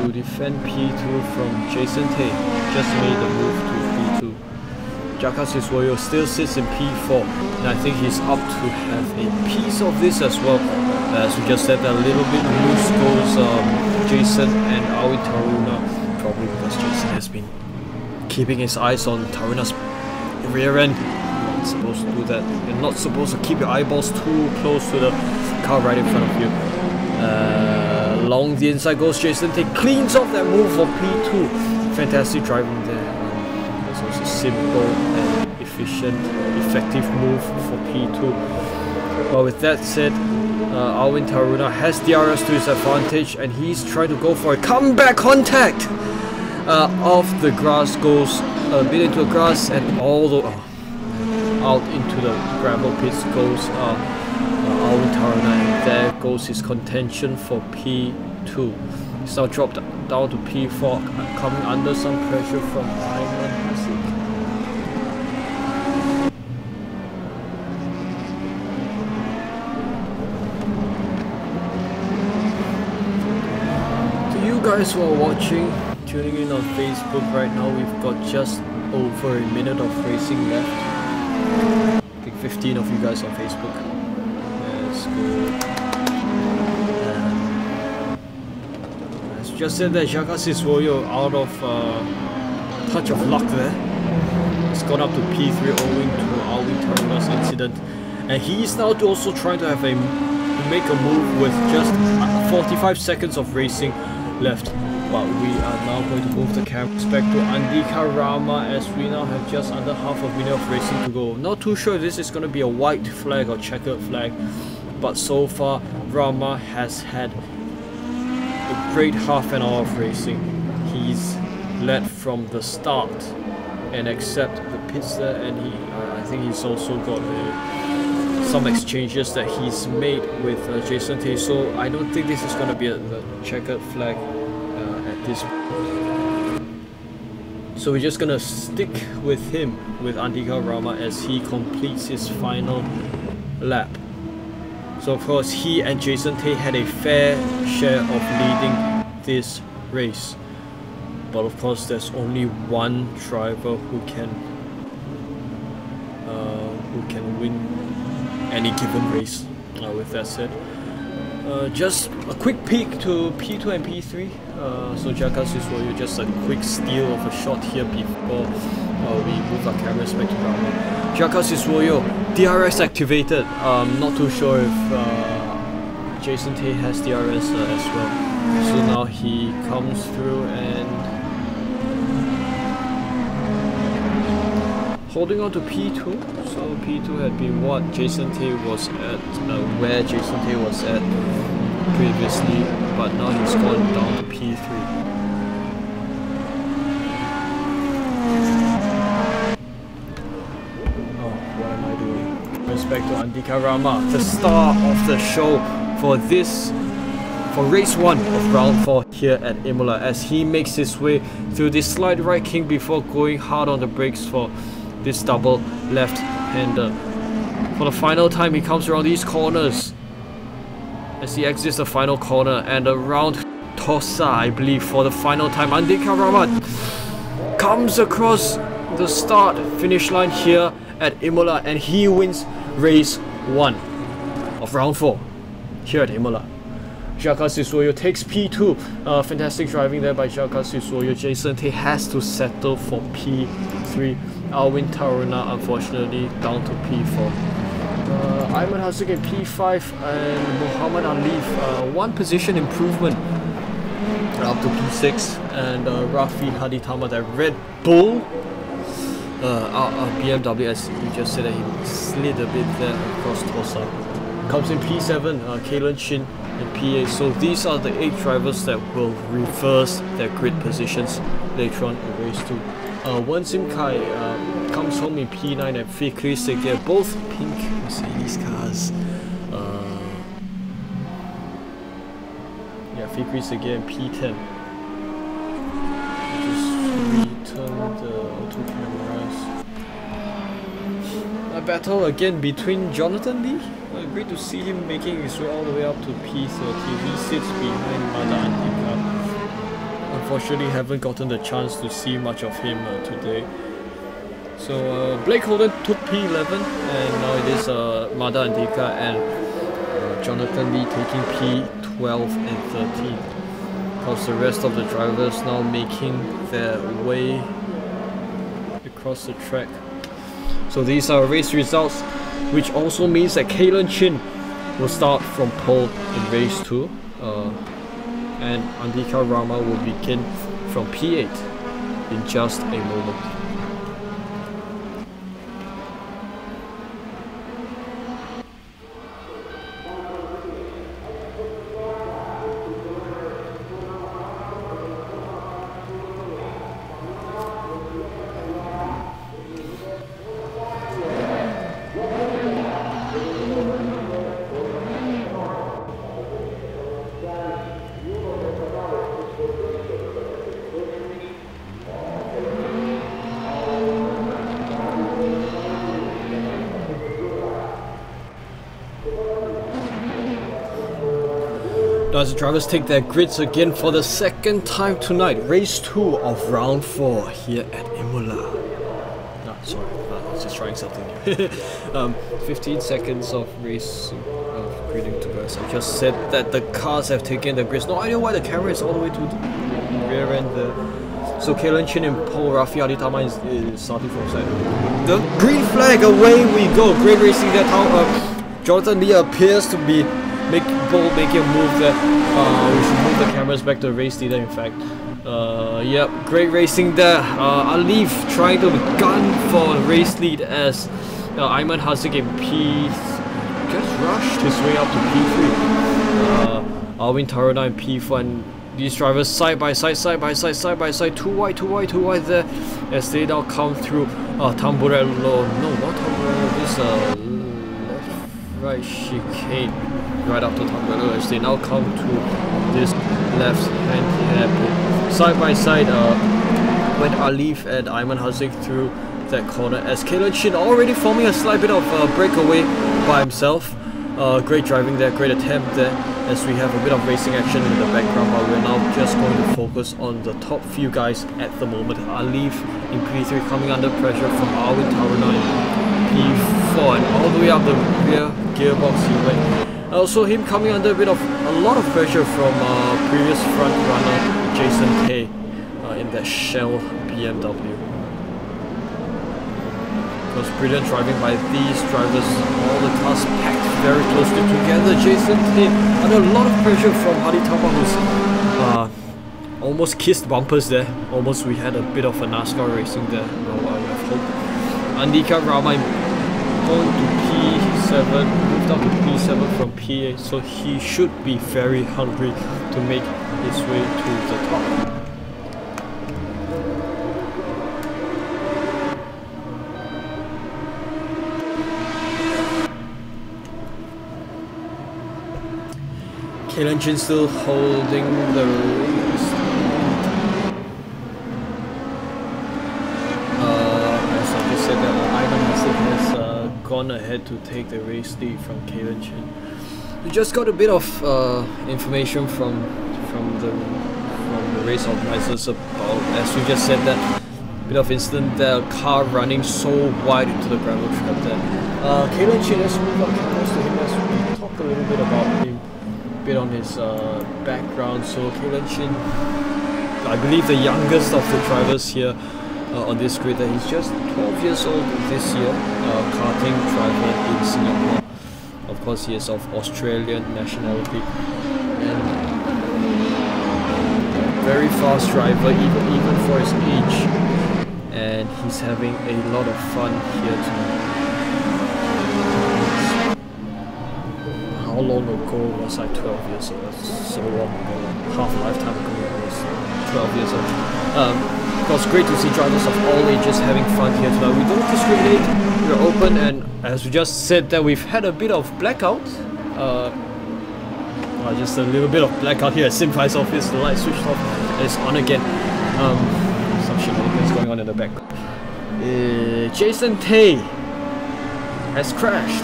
to defend P2 from Jason Tay. Just made the move to P2. Jaka Siswayo still sits in P4, and I think he's up to have a piece of this as well. As we just said, that a little bit loose goes Jason and Aoi Taruna, probably because Jason has been keeping his eyes on Taruna's rear end. Supposed to do that. You're not supposed to keep your eyeballs too close to the car right in front of you. Along the inside goes Jason Tay, cleans off that move for P2. Fantastic driving there. It's also simple and efficient, effective move for P2. But with that said, Alwin Taruna has DRS to his advantage, and he's trying to go for a comeback contact. Off the grass goes a bit into the grass, and all the out into the gravel pits goes Alvin Taruna, and there goes his contention for P2. He's now dropped down to P4, coming under some pressure from Ayman Hasik. To you guys who are watching, tuning in on Facebook right now, we've got just over a minute of racing left. I think 15 of you guys on Facebook. Let's go. As just said that Jaka Siswoyo out of touch of luck there. It's gone up to P3 owing to Alvin Taruna's incident. And he's now also trying to make a move with just 45 seconds of racing left. But we are now going to move the cameras back to Andika Rama, as we now have just under half a minute of racing to go. Not too sure if this is going to be a white flag or checkered flag, but so far Rama has had a great half an hour of racing. he's led from the start and accept the pits there, and I think he's also got some exchanges that he's made with Jason Tay, so I don't think this is going to be a checkered flag at this point. So we're just going to stick with him, with Andika Rama, as he completes his final lap. So of course he and Jason Tay had a fair share of leading this race, but of course there's only one driver who can win any given race. With that said, just a quick peek to P2 and P3. So Jaka Siswoyo, just a quick steal of a shot here before we move our cameras back to Rama. Jaka Siswoyo, DRS activated. Not too sure if Jason Tay has DRS as well. So now he comes through and holding on to P2. So P2 had been what Jason Tay was at, where Jason Tay was at previously, but now he's gone down to P3. Oh, what am I doing? Respect to Andika Rama, the star of the show for race 1 of round 4 here at Imola, as he makes his way through this slide right king before going hard on the brakes for this double left-hander. For the final time, he comes around these corners as he exits the final corner, and around Tosa, I believe, for the final time. Andika Rama comes across the start finish line here at Imola, and he wins race 1 of round 4 here at Imola. Jaka Siswoyo takes P2. Fantastic driving there by Jaka Siswoyo. Jason Tay has to settle for P3. Alwin Taruna, unfortunately, down to P4. Ayman Haziq P5 and Muhammad Alif, one position improvement up to P6. And Rafi Haditama, that Red Bull BMW, as you just said, that he slid a bit there across Tosa. Comes in P7, Kalen Chin in P8. So these are the 8 drivers that will reverse their grid positions later on in race 2. SimFai comes home in P9 and Fikri Segir, both pink Mercedes cars. Yeah, Fikri Segir in P10. Just return the auto cameras. A battle again between Jonathan Lee. Great to see him making his way all the way up to P30. He sits behind Mada Andika. Unfortunately, haven't gotten the chance to see much of him today. So Blake Holden took P11, and now it is Mada Andika and Jonathan Lee taking P12 and 13. Because the rest of the drivers now making their way across the track. So these are race results, which also means that Kalen Chin will start from pole in race 2. And Andika Rama will begin from P8 in just a moment. As the drivers take their grids again for the second time tonight, race 2 of round 4 here at Imola. Sorry, I was just trying something new. 15 seconds of race of gridding to guys. I just said that the cars have taken the grids. No idea why the camera is all the way to the rear end there. So Kalen Chin and Paul Rafi Aditama is starting from side. The green flag, away we go. Great racing there. Jonathan Lee appears to be making a move there. We should move the cameras back to the race leader, in fact. Yep, great racing there. Alif trying to gun for the race lead as Ayman Haziq in P just rushed his way up to P3. Alwin Taruna in P4, and These drivers side by side, too wide there, as they now come through Tamburello. No, not Tamburello. This left-right chicane right after Tamburello, as they now come to this left-hand hairpin. Side by side, went Alif and Ayman Haziq through that corner, as Kalen Chin already forming a slight bit of breakaway by himself. Great driving there, great attempt there, as we have a bit of racing action in the background, but we're now just going to focus on the top few guys at the moment. Alif in P3 coming under pressure from Arwin Taruna in P4, and all the way up the rear gearbox he went. Also him coming under a lot of pressure from previous front runner Jason Tay in that Shell BMW. It was brilliant driving by these drivers, all the cars packed very closely together. Jason Tay under a lot of pressure from Hadi Tama, who's almost kissed bumpers there. Almost we had a bit of a NASCAR racing there, I have hope. Andika Rama going to P7, moved up to P7 from P8, so he should be very hungry to make his way to the top. Kalen Chin still holding the race. As I just said, that Ayman Haziq has gone ahead to take the race lead from Kalen Chin. We just got a bit of information from the race organizers about, as we just said, that bit of incident, the car running so wide into the gravel trap there. Kalen Chin, let's move up close to him as we talk a little bit about him. Bit on his background. So Kalen Chin, I believe the youngest of the drivers here on this grid, that he's just 12 years old this year, karting driver in Singapore. Of course, he is of Australian nationality and very fast driver, even for his age, and he's having a lot of fun here tonight. How long ago was I 12 years old? That's so long ago, half a lifetime ago I was 12 years old. Of course, great to see drivers of all ages having fun here tonight. We don't discriminate, we're open, and as we just said that we've had a bit of blackout. Just a little bit of blackout here at SimFai's office. The light switched off and it's on again. Some shenanigans going on in the back. Jason Tay has crashed.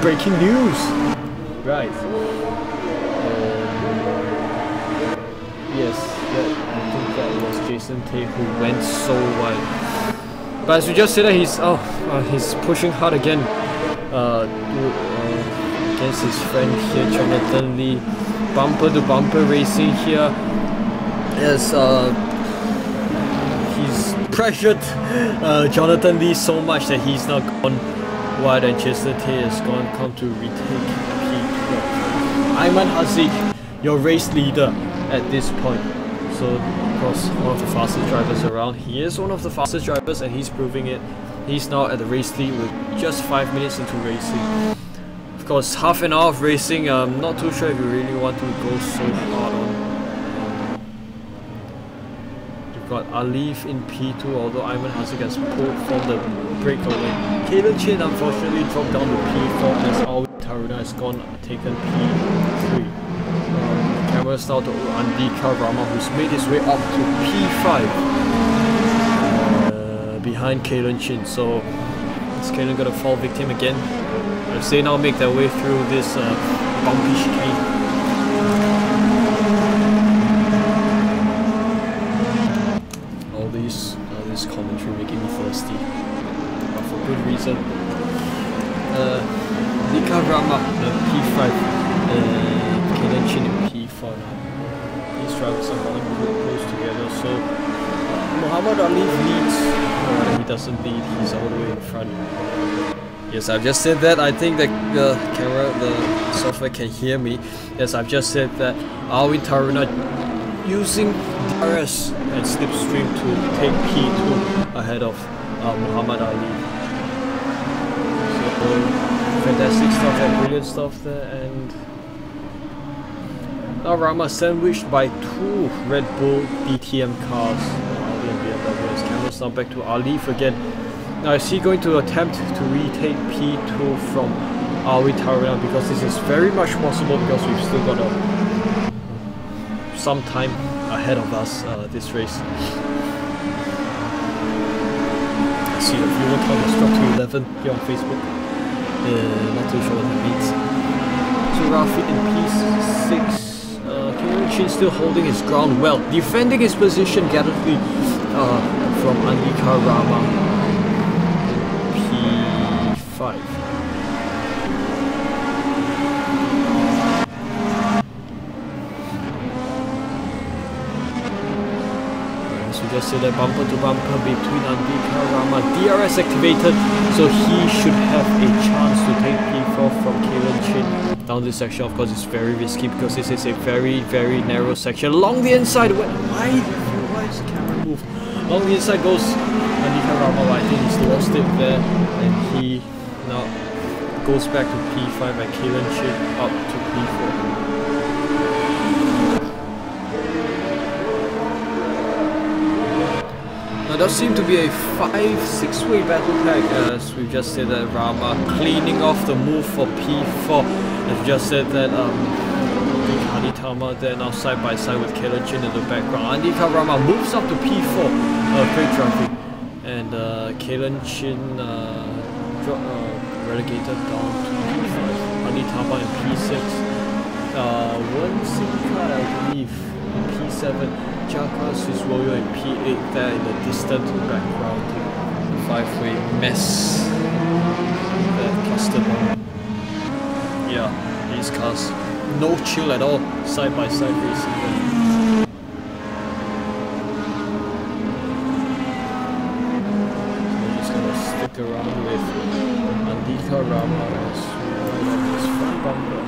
Breaking news. Right. Yes, I think that was Jason Tay who went so wide. But as we just said, he's pushing hard again against his friend here, Jonathan Lee. Bumper to bumper racing here. As he's pressured Jonathan Lee so much that he's now gone wide, and Jason Tay has come to retake P12. Ayman Haziq, your race leader at this point. So, of course, one of the fastest drivers around. He is one of the fastest drivers and he's proving it. He's now at the race lead with just 5 minutes into racing. Of course, half an hour of racing, I'm not too sure if you really want to go so hard on. You've got Alif in P2, although Ayman Haziq has pulled from the breakaway. Kalen Chin unfortunately dropped down to P4 as Arwin Taruna has taken P3. Cameras now to Andika Rama, who's made his way up to P5 behind Kalen Chin. So is Kalen gonna fall victim again as they now make their way through this bumpy chicane? All this commentary making me thirsty, but for good reason. Andika Rama, P5, Kalen Chin in P4 now. These drivers are running close together, so Muhammad Ali leads, or he doesn't lead, he's all the way in front. Yes, I've just said that. I think that the software can hear me. Yes, I've just said that Arwin Taruna using DRS and slipstream to take P2 ahead of Muhammad Ali. So fantastic stuff there, brilliant stuff there, and Now Rama sandwiched by two Red Bull DTM cars. Audi and BMW. His camera's now back to Alif again. Now is he going to attempt to retake P2 from Awi Tarina, because this is very much possible because we've still got some time ahead of us this race. I see the viewer count has dropped to 11 here on Facebook. Not too sure what that means. So Rafi in P6. Chin still holding his ground well, defending his position gallantly from Andika Rama in P5. So just say that bumper to bumper between Andika Rama, DRS activated, so he should have a chance to take P4 from Kalen Chin. Down this section, of course, is very risky because this is a very, very narrow section. Along the inside, why is the camera moved? Along the inside goes Andika Rama. I think he's lost it there, and he now goes back to P5 and Kalen Chin up to P4. Now there seemed to be a 5-6-way battle pack, as we just said that Rama cleaning off the move for P4. As we just said that Aditama there now side by side with Kalen Chin in the background. Andika Rama moves up to P4, great traffic, and Kalen Chin relegated down to P5. Aditama in P6. One SimFai, I believe, in P7. Jaka Swiswoyo in P8 there in the distant background. 5-way mess that clustered on. Yeah, these cars, no chill at all, side by side racing there. So we're just gonna stick around with Andika Rama as well as his front bumper.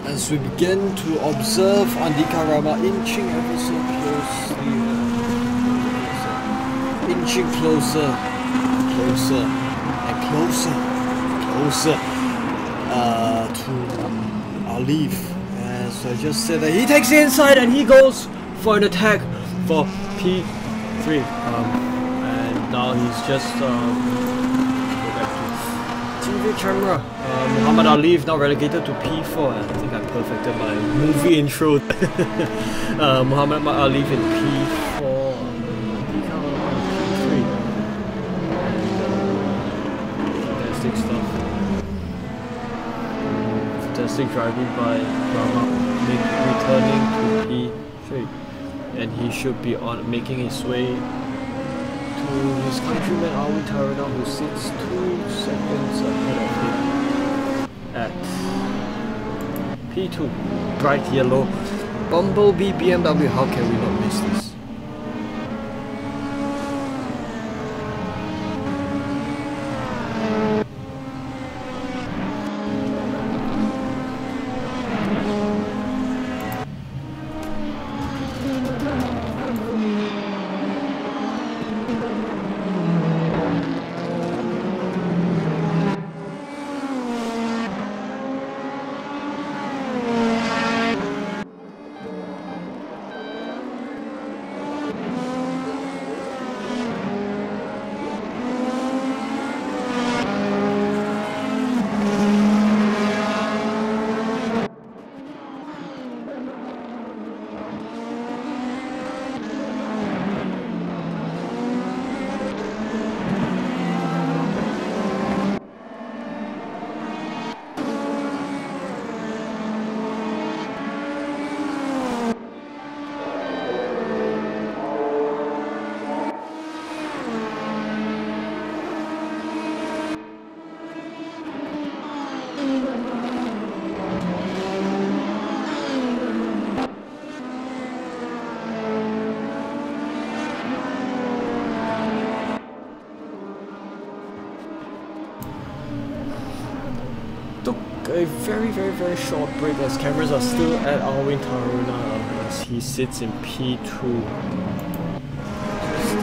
As we begin to observe Andika Rama inching ever so closely, inching closer, closer, and closer to Alif. As I just said, that he takes the inside and he goes for an attack for P3. And now he's just go back to TV camera. Muhammad Alif now relegated to P4. I think I perfected my movie intro. Muhammad Alif in P4. P3. Fantastic stuff. Fantastic driving by Rama, returning to P3. And he should be on making his way to his countryman Awi Tarana, who sits 2 seconds ahead of him. at P2, bright yellow. Bumblebee BMW, how can we not miss this? A very short break as cameras are still at Alwin Taruna as he sits in P2. Just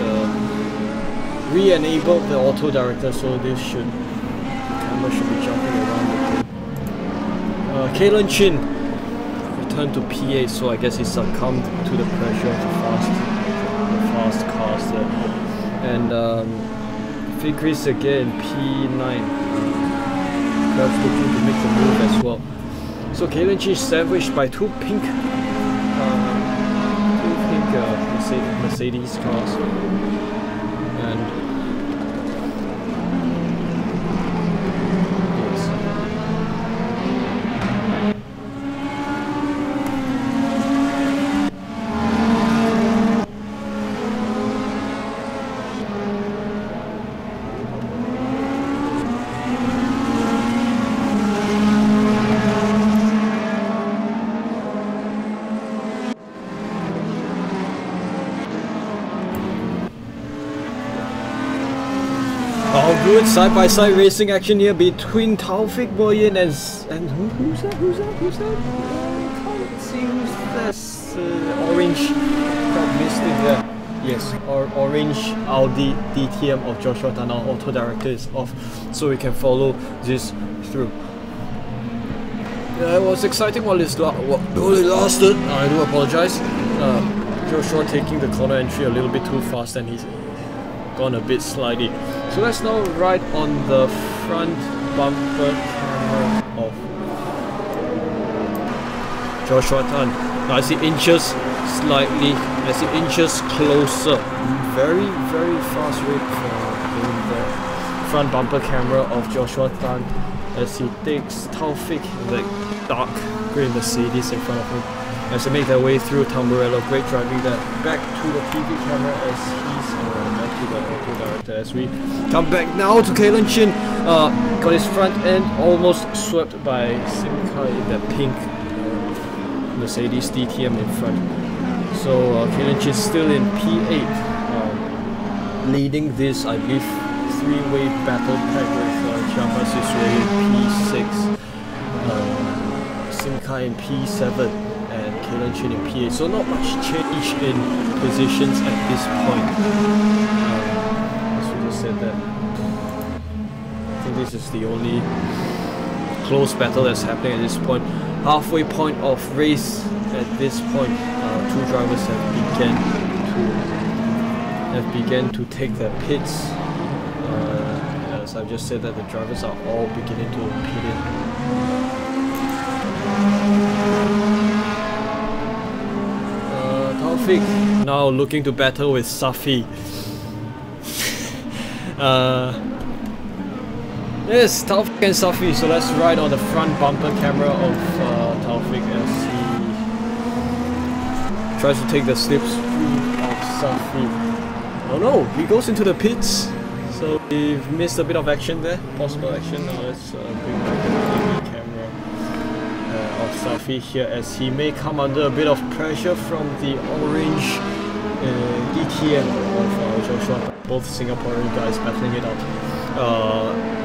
re-enabled the auto director, so the camera should be jumping around. Kalen Chin returned to P8, so I guess he succumbed to the pressure of the fast cars there. And Fikris again P9. Looking to make the move as well. So Kalen Chin is sandwiched by two pink Mercedes cars. And good side-by-side racing action here between Taufik Boyan and who's that? I can't see who's this. Orange. Got missed it there. Yes, orange Audi DTM of Joshua Tan. Our auto director is off, so we can follow this through. It was exciting while it lasted. I do apologize. Joshua taking the corner entry a little bit too fast, and he's gone a bit slidey. So let's now ride on the front bumper camera of Joshua Tan. Now as he inches closer, very fast rate in the front bumper camera of Joshua Tan as he takes Taufik, the dark grey Mercedes in front of him, as they make their way through Tamburello. Great driving there. Back to the TV camera as he's back to the auto director as we come back now to Kalen Chin. Got his front end almost swept by SimFai in that pink Mercedes DTM in front. So Kalen Chin still in P8, leading this, I believe, three-way battle pack with Chavez Israeli P6, SimFai in P7, and Kalen Chin in P8. So not much change in positions at this point. As we just said that, I think this is the only close battle that's happening at this point. Halfway point of race at this point. Two drivers have begun to take their pits. As I've just said that the drivers are all beginning to pit in. Taufik now looking to battle with Safi. Yes, Taufik and Safi. So let's ride on the front bumper camera of Taufik as he tries to take the slipstream of Safi. Oh no, he goes into the pits. So we've missed a bit of action there, possible action. Now let's bring back the TV camera. of Safi here, as he may come under a bit of pressure from the orange DTM of Joshua. Both Singaporean guys battling it out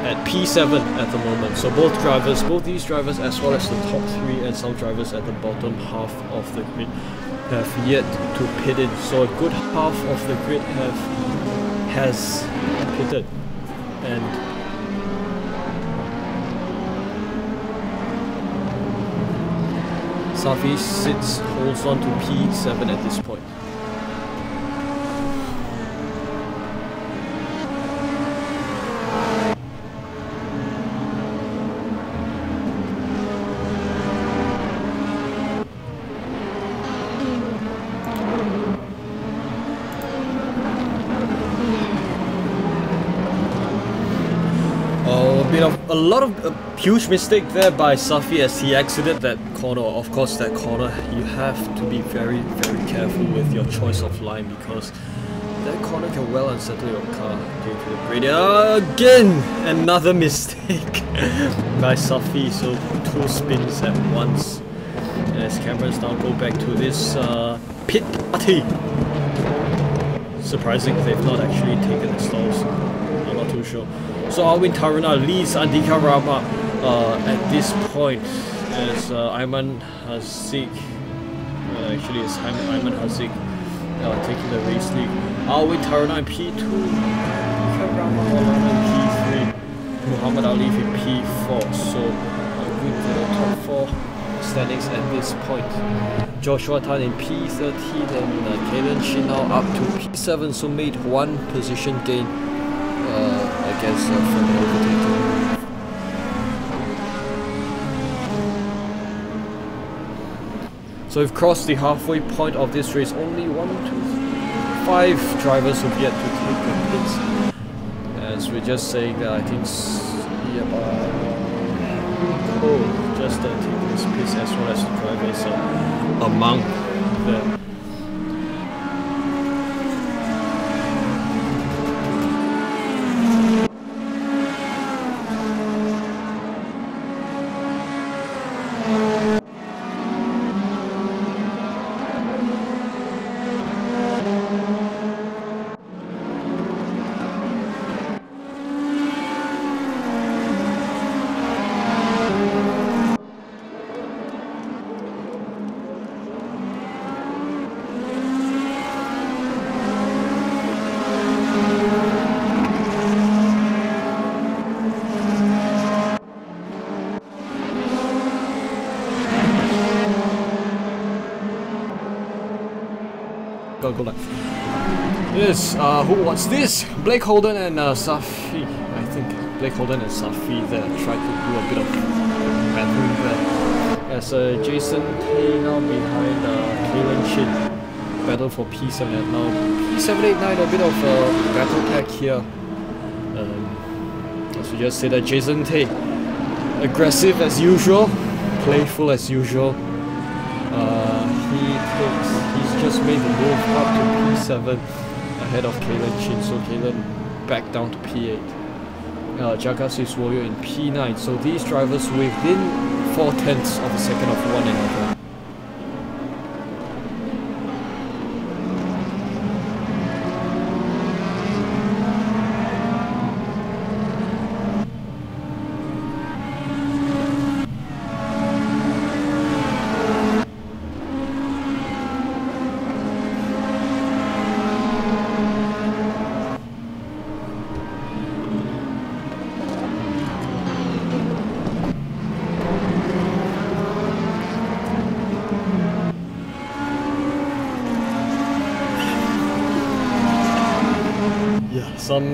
at P7 at the moment. So both these drivers, as well as the top 3 and some drivers at the bottom half of the grid, have yet to pit in. So a good half of the grid has pitted, and Safi holds on to P7 at this point. A huge mistake there by Safi as he exited that corner. Of course, that corner, you have to be very, very careful with your choice of line, because that corner can well unsettle your car due to the grade. Again, another mistake by Safi. So 2 spins at once. As cameras now go back to this pit party. Surprising, they've not actually taken the stalls. I'm not too sure. So Alvin Taruna leads Andika Rama at this point, as Ayman Haziq, actually it's Ayman Haziq taking the race lead. Alvin Taruna in P2, Andika Rama in P3, Muhammad Ali in P4. So good top 4 standings at this point. Joshua Tan in P13 and Kalen Shin now up to P7, so made 1 position gain against from overtaking. So we've crossed the halfway point of this race. Only 1, 2, 3, 5 drivers have yet to take the pits. As we're just saying that, I think just taking his pits, as well as the drivers among them. Go left. Yes, what's this? Blake Holden and Safi. I think Blake Holden and Safi there tried to do a bit of battling there. As Jason Tay now behind Kalen Shin. Battle for P7 and now P789, a bit of battle pack here. As we just said, that Jason Tay, aggressive as usual, playful as usual. He's just made the move up to P7 ahead of Kalen Shin, so Kalen back down to P8. Jagas Warrior in P9, so these drivers within 4/10 of a second of one another.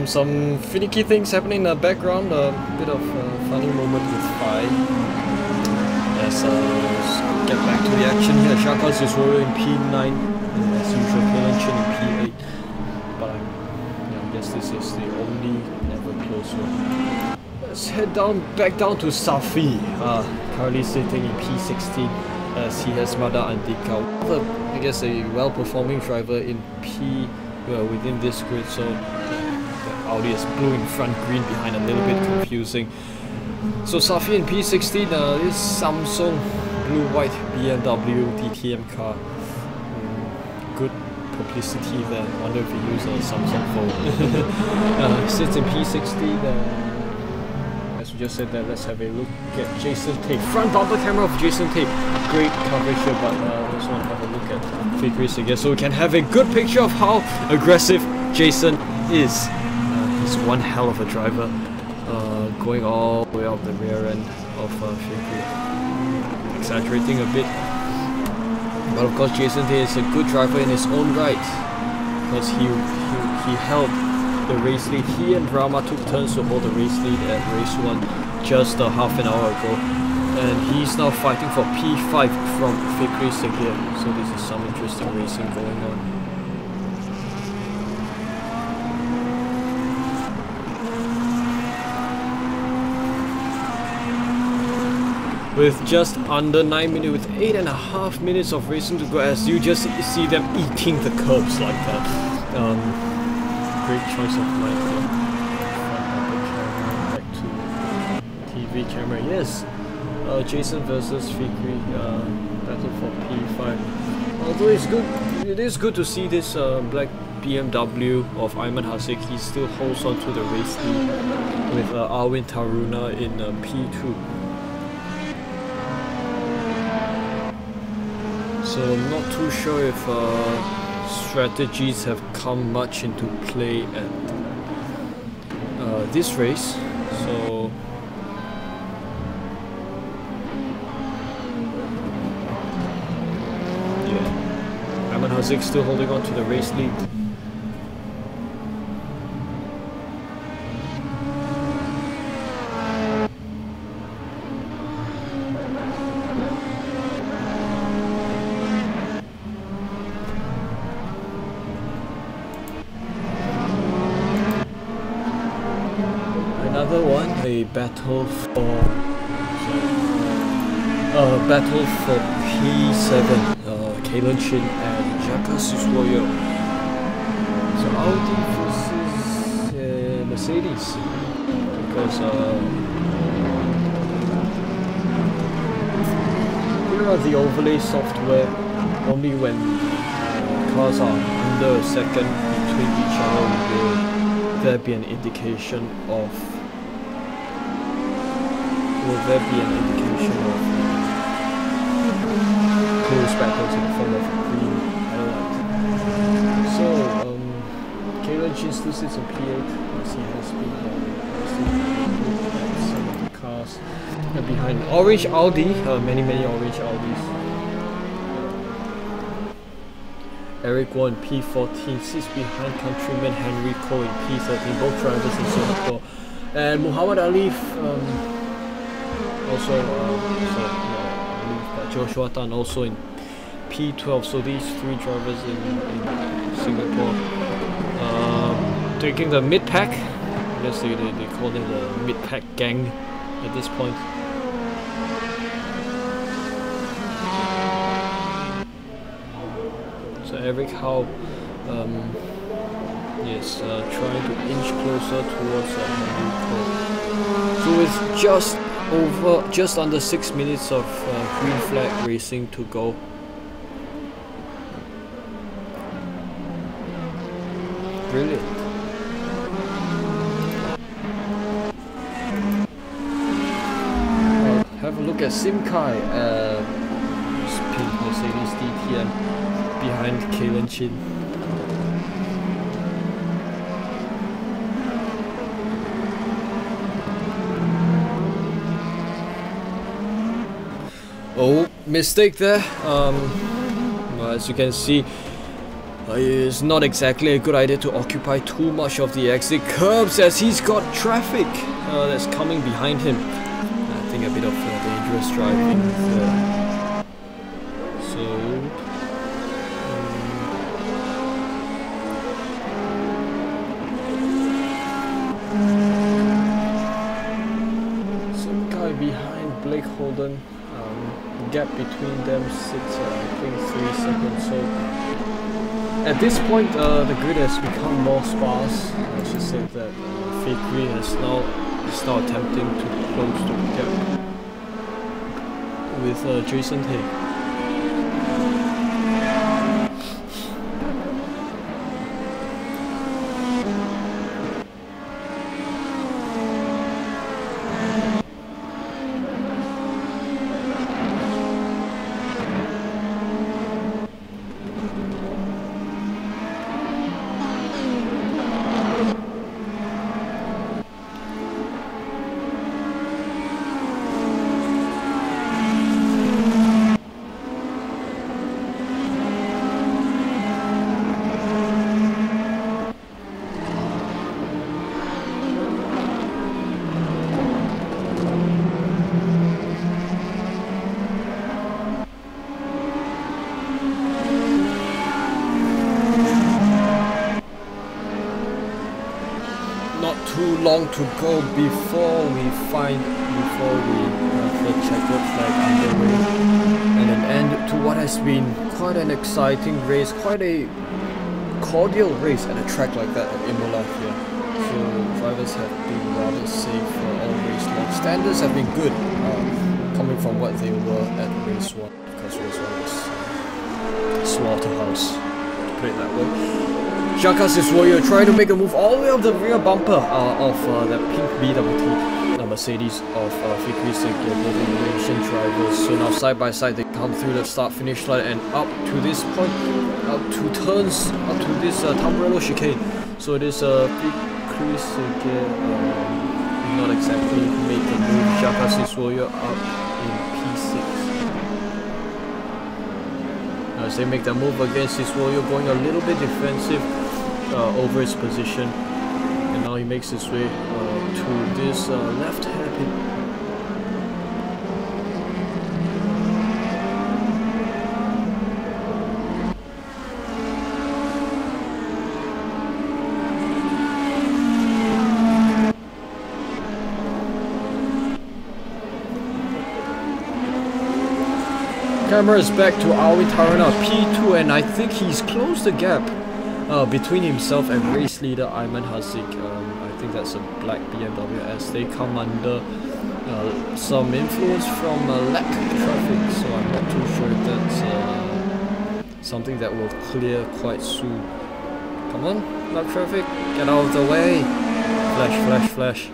Some finicky things happening in the background. A bit of a funny moment with Fai. Let's get back to the action here. Shakas is rolling in P9, and as usual, Kalen Shin in P8. But I guess this is the only ever close one. Let's head back down to Safi. Currently sitting in P16, as he has Mada Andika. I guess a well-performing driver in P within this grid. So. Audi is blue in front, green behind, a little bit confusing. So Safi in P16, this Samsung blue-white BMW DTM car. Good publicity there. Wonder if he used a Samsung phone. Sits in P60. As we just said, that let's have a look at Jason Tay. Front bumper camera of Jason Tay. Great coverage here, but let's want to have a look at fake racing again, so we can have a good picture of how aggressive Jason is. He's one hell of a driver, going all the way up the rear end of fake. Exaggerating a bit, but of course Jason Tay is a good driver in his own right, because he held the race lead. He and Rama took turns to hold the race lead at race 1 just half an hour ago, and he's now fighting for P5 from fake racing here, so this is some interesting racing going on. With just under 9 minutes, with 8.5 minutes of racing to go, as you just see them eating the curbs like that. Great choice of light. Back to TV camera. Yes, Jason versus Fikri, battle for P5. Although it is good to see this black BMW of Ayman Hasik. He still holds on to the race lead with Arwin Taruna in P2. So I'm not too sure if strategies have come much into play at this race. So yeah, Ayman Hasik still holding on to the race lead. Another one, a battle for P7, Kalen Chin and Jaka Siswoyo. So Audi versus Mercedes, because here are the overlay software. Only when cars are under a second between each other will there be an indication of close battles in the form of a green highlight. So, Kalen Chin still sits in P8, as he has been some of the cars behind. Orange Audi, many orange Audis. Eric Won P14 sits behind countryman Henry Ko in P13, both drivers in Singapore. And Muhammad Ali Joshua Tan also in P12, so these three drivers in Singapore taking the mid-pack. I guess they call them the mid-pack gang at this point. So Eric Howe trying to inch closer towards Henry Ko. So it's just under 6 minutes of green flag racing to go. Brilliant. Have a look at SimFai, pink Mercedes DTM behind Kalen Chin. Oh, mistake there. As you can see, it's not exactly a good idea to occupy too much of the exit curbs, as he's got traffic that's coming behind him. I think a bit of dangerous driving there. Some guy behind Blake Holden. Gap between them sits I think 3 seconds. So at this point the grid has become more sparse. I should say that Fikri is now attempting to close the gap with Jason Tay. Too long to go before we the checkered flag underway, and an end to what has been quite an exciting race, quite a cordial race at a track like that at Imola here. So drivers have been rather safe for all race long. Standards have been good, coming from what they were at race 1, because race 1 was slaughterhouse, to put it that way. Jacques' Warrior trying to make a move all the way up the rear bumper of that pink BWT, the Mercedes of Fikri Sekir, the Malaysian drivers. So now side by side they come through the start-finish line and up to this point, up to turns, up to this Tamburello chicane. So it is Fikri Sekir not exactly make a move. Jacques' Warrior up in P6. As they make the move against his Warrior, going a little bit defensive over his position, and now he makes his way to this left hairpin. Camera is back to Alvin Tarana, P2, and I think he's closed the gap between himself and race leader Ayman Haziq. I think that's a black BMW as they come under some influence from lack traffic, so I'm not too sure if that's something that will clear quite soon. Come on, lack traffic, get out of the way! Flash, flash, flash.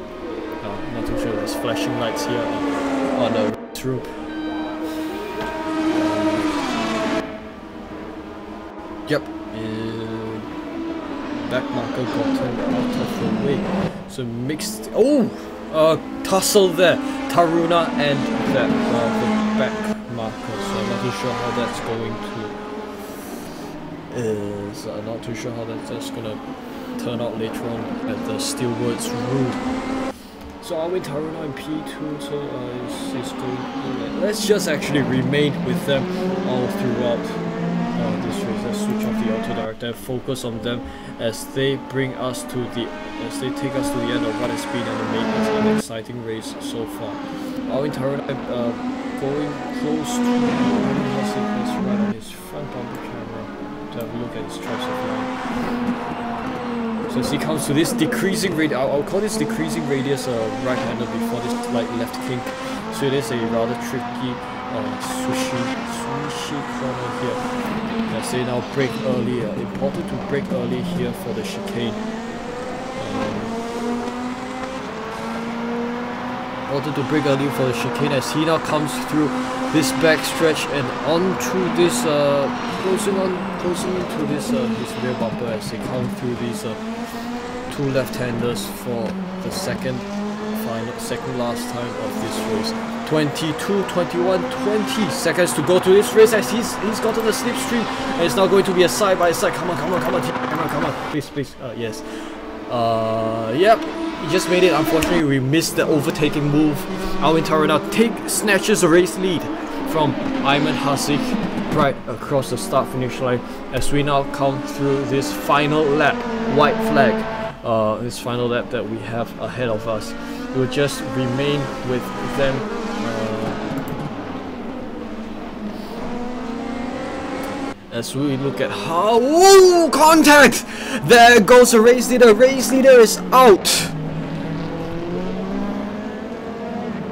Not too sure there's flashing lights here on the roof. Yep, back marker gotten out of the way. So mixed, tussle there, Taruna and that the back marker. So I'm not too sure how that's going to. So I'm not too sure how that's gonna turn out later on at the Steelwords rule. So Alvin Taruna in P2, so is going. Let's just actually remain with them all throughout. This race. Let's switch off the auto director and focus on them as they bring us to they take us to the end of what has been an exciting race so far. Alvin Taruna going close to Haziq right on his front bumper camera to have a look at his stripes of line. So as he comes to this decreasing radius, I'll call this decreasing radius right-hander before this light left kink. So it is a rather tricky sushi corner here. As they now brake early, important to brake early here for the chicane. Important to brake early for the chicane as he now comes through this back stretch and onto this closing into this his rear bumper as they come through these two left-handers for the second last time of this race. 22, 21, 20 seconds to go to this race as he's gotten the slipstream and it's now going to be a side-by-side. Come on, please, yes. Yep, he just made it. Unfortunately, we missed the overtaking move. Alvin Taruna snatches the race lead from Ayman Haziq right across the start-finish line as we now come through this final lap, white flag. This final lap that we have ahead of us. We'll just remain with them. As we look at how... Ooh, contact! There goes the race leader. Race leader is out.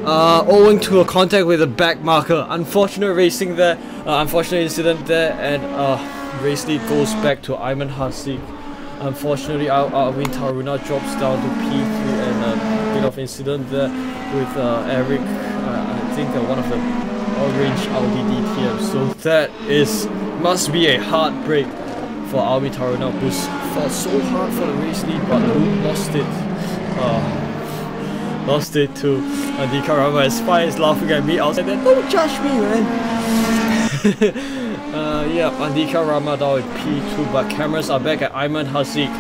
owing to a contact with a back marker. Unfortunate racing there, unfortunate incident there, and race lead goes back to Ayman Hasik. Unfortunately, Arvin Taruna drops down to P3, and a bit of incident there with Eric, I think one of the orange Audi DTM. So that must be a heartbreak for Arvin Taruna, who's fought so hard for the race lead, but lost it to Andika Rama. As Spy is laughing at me outside there. Don't judge me, man. Yeah, Andika Rama down with P2, but cameras are back at Ayman Hasik.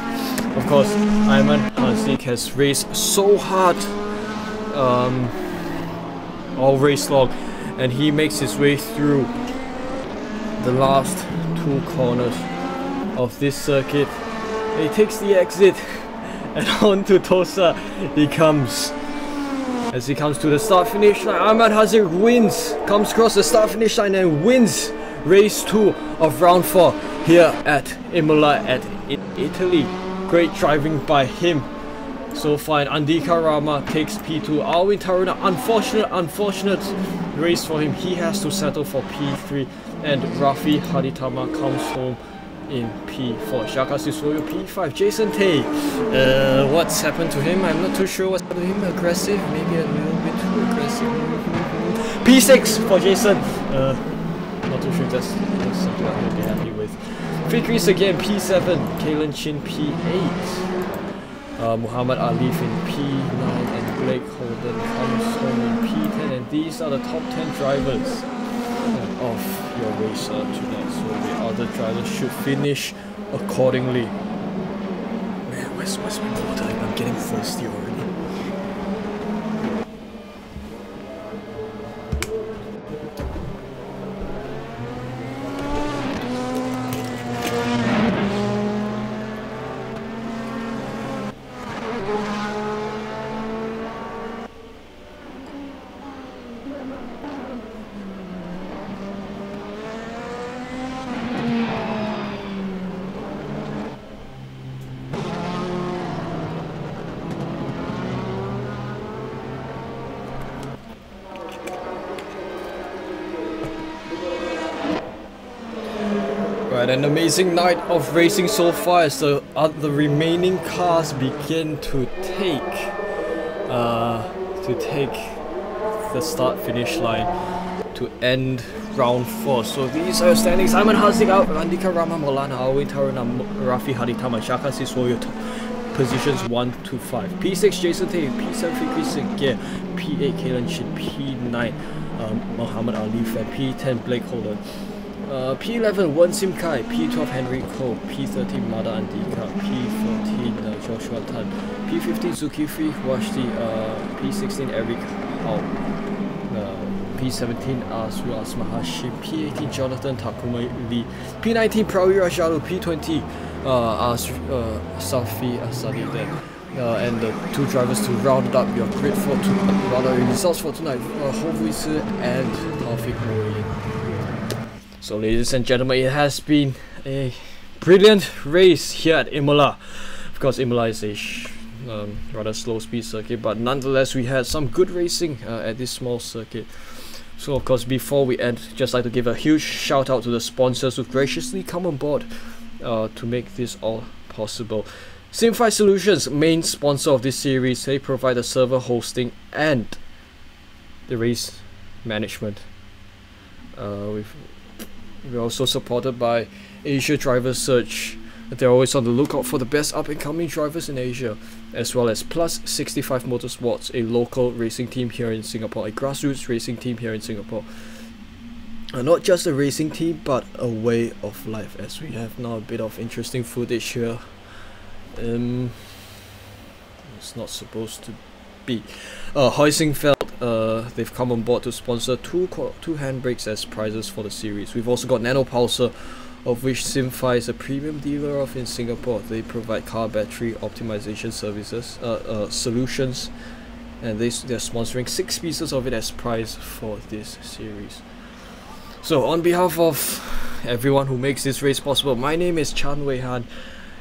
Of course, Ayman Hasik has raced so hard all race long, and he makes his way through the last 2 corners of this circuit. He takes the exit, and on to Tosa he comes. As he comes to the start-finish line, Ayman Hasik wins, comes across the start-finish line and wins race 2 of round 4 here at Imola in Italy. Great driving by him so far. Andika Rama takes P2. Arvin Taruna, unfortunate race for him. He has to settle for P3, and Rafi Haditama comes home in P4. Shaka Sissoyo P5. Jason Tay, what's happened to him? I'm not too sure what's happened to him. Aggressive, maybe a little bit too aggressive. P6 for Jason. Not too sure if that's something I'm gonna be happy with. Fifth race again, P7. Kalen Chin P8. Muhammad Alif in P9, and Blake Holden comes home in P10. And these are the top 10 drivers of your race tonight. So the other drivers should finish accordingly. Man, where's my water? I'm getting thirsty already. An amazing night of racing so far as the remaining cars begin to take the start-finish line to end round 4. So these are your standings. Ayman Hasik out, Andika Rama, Maulana, Arvin Taruna, Rafi Haditama, Shaka Sissoyo, positions 1 to 5. P6 Jason Tay, P7 Fikri Sikir, P8 Kalen Chin, P9 Muhammad Alif, and P10 Blake Holden. P11 Wen Sim Kai, P12 Henry Cole, P13 Mada Andika, P14 Joshua Tan, P15 Zulkifli Washti, P16 Eric Hao, P17 Suras Mahashim, P18 Jonathan Takuma Lee, P19 Prawi Rajalu, P20 Safi Asadi then. And the 2 drivers to round up your grid for results for tonight, Hovuisu and Taufik Moin. So ladies and gentlemen, it has been a brilliant race here at Imola. Of course, Imola is a rather slow speed circuit, but nonetheless we had some good racing at this small circuit. So of course, before we end, just like to give a huge shout out to the sponsors who graciously come on board to make this all possible. SimFai Solutions, main sponsor of this series, they provide the server hosting and the race management. We're also supported by Asia Driver Search. They're always on the lookout for the best up-and-coming drivers in Asia, as well as Plus 65 Motorsports, a local racing team here in Singapore, a grassroots racing team here in Singapore. Not just a racing team, but a way of life, as we have now a bit of interesting footage here. It's not supposed to be. Heusingfeld, they've come on board to sponsor two handbrakes as prizes for the series. We've also got Nanopulsar, of which SimFai is a premium dealer of in Singapore. They provide car battery optimization services, solutions, and they're sponsoring 6 pieces of it as prize for this series. So on behalf of everyone who makes this race possible, my name is Chan Wei Han.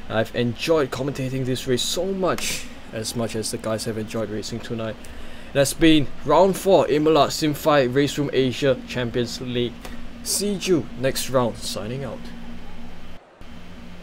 I've enjoyed commentating this race so much as the guys have enjoyed racing tonight. That's been round 4 Imola SimFai Race Room Asia Champions League. See you next round. Signing out.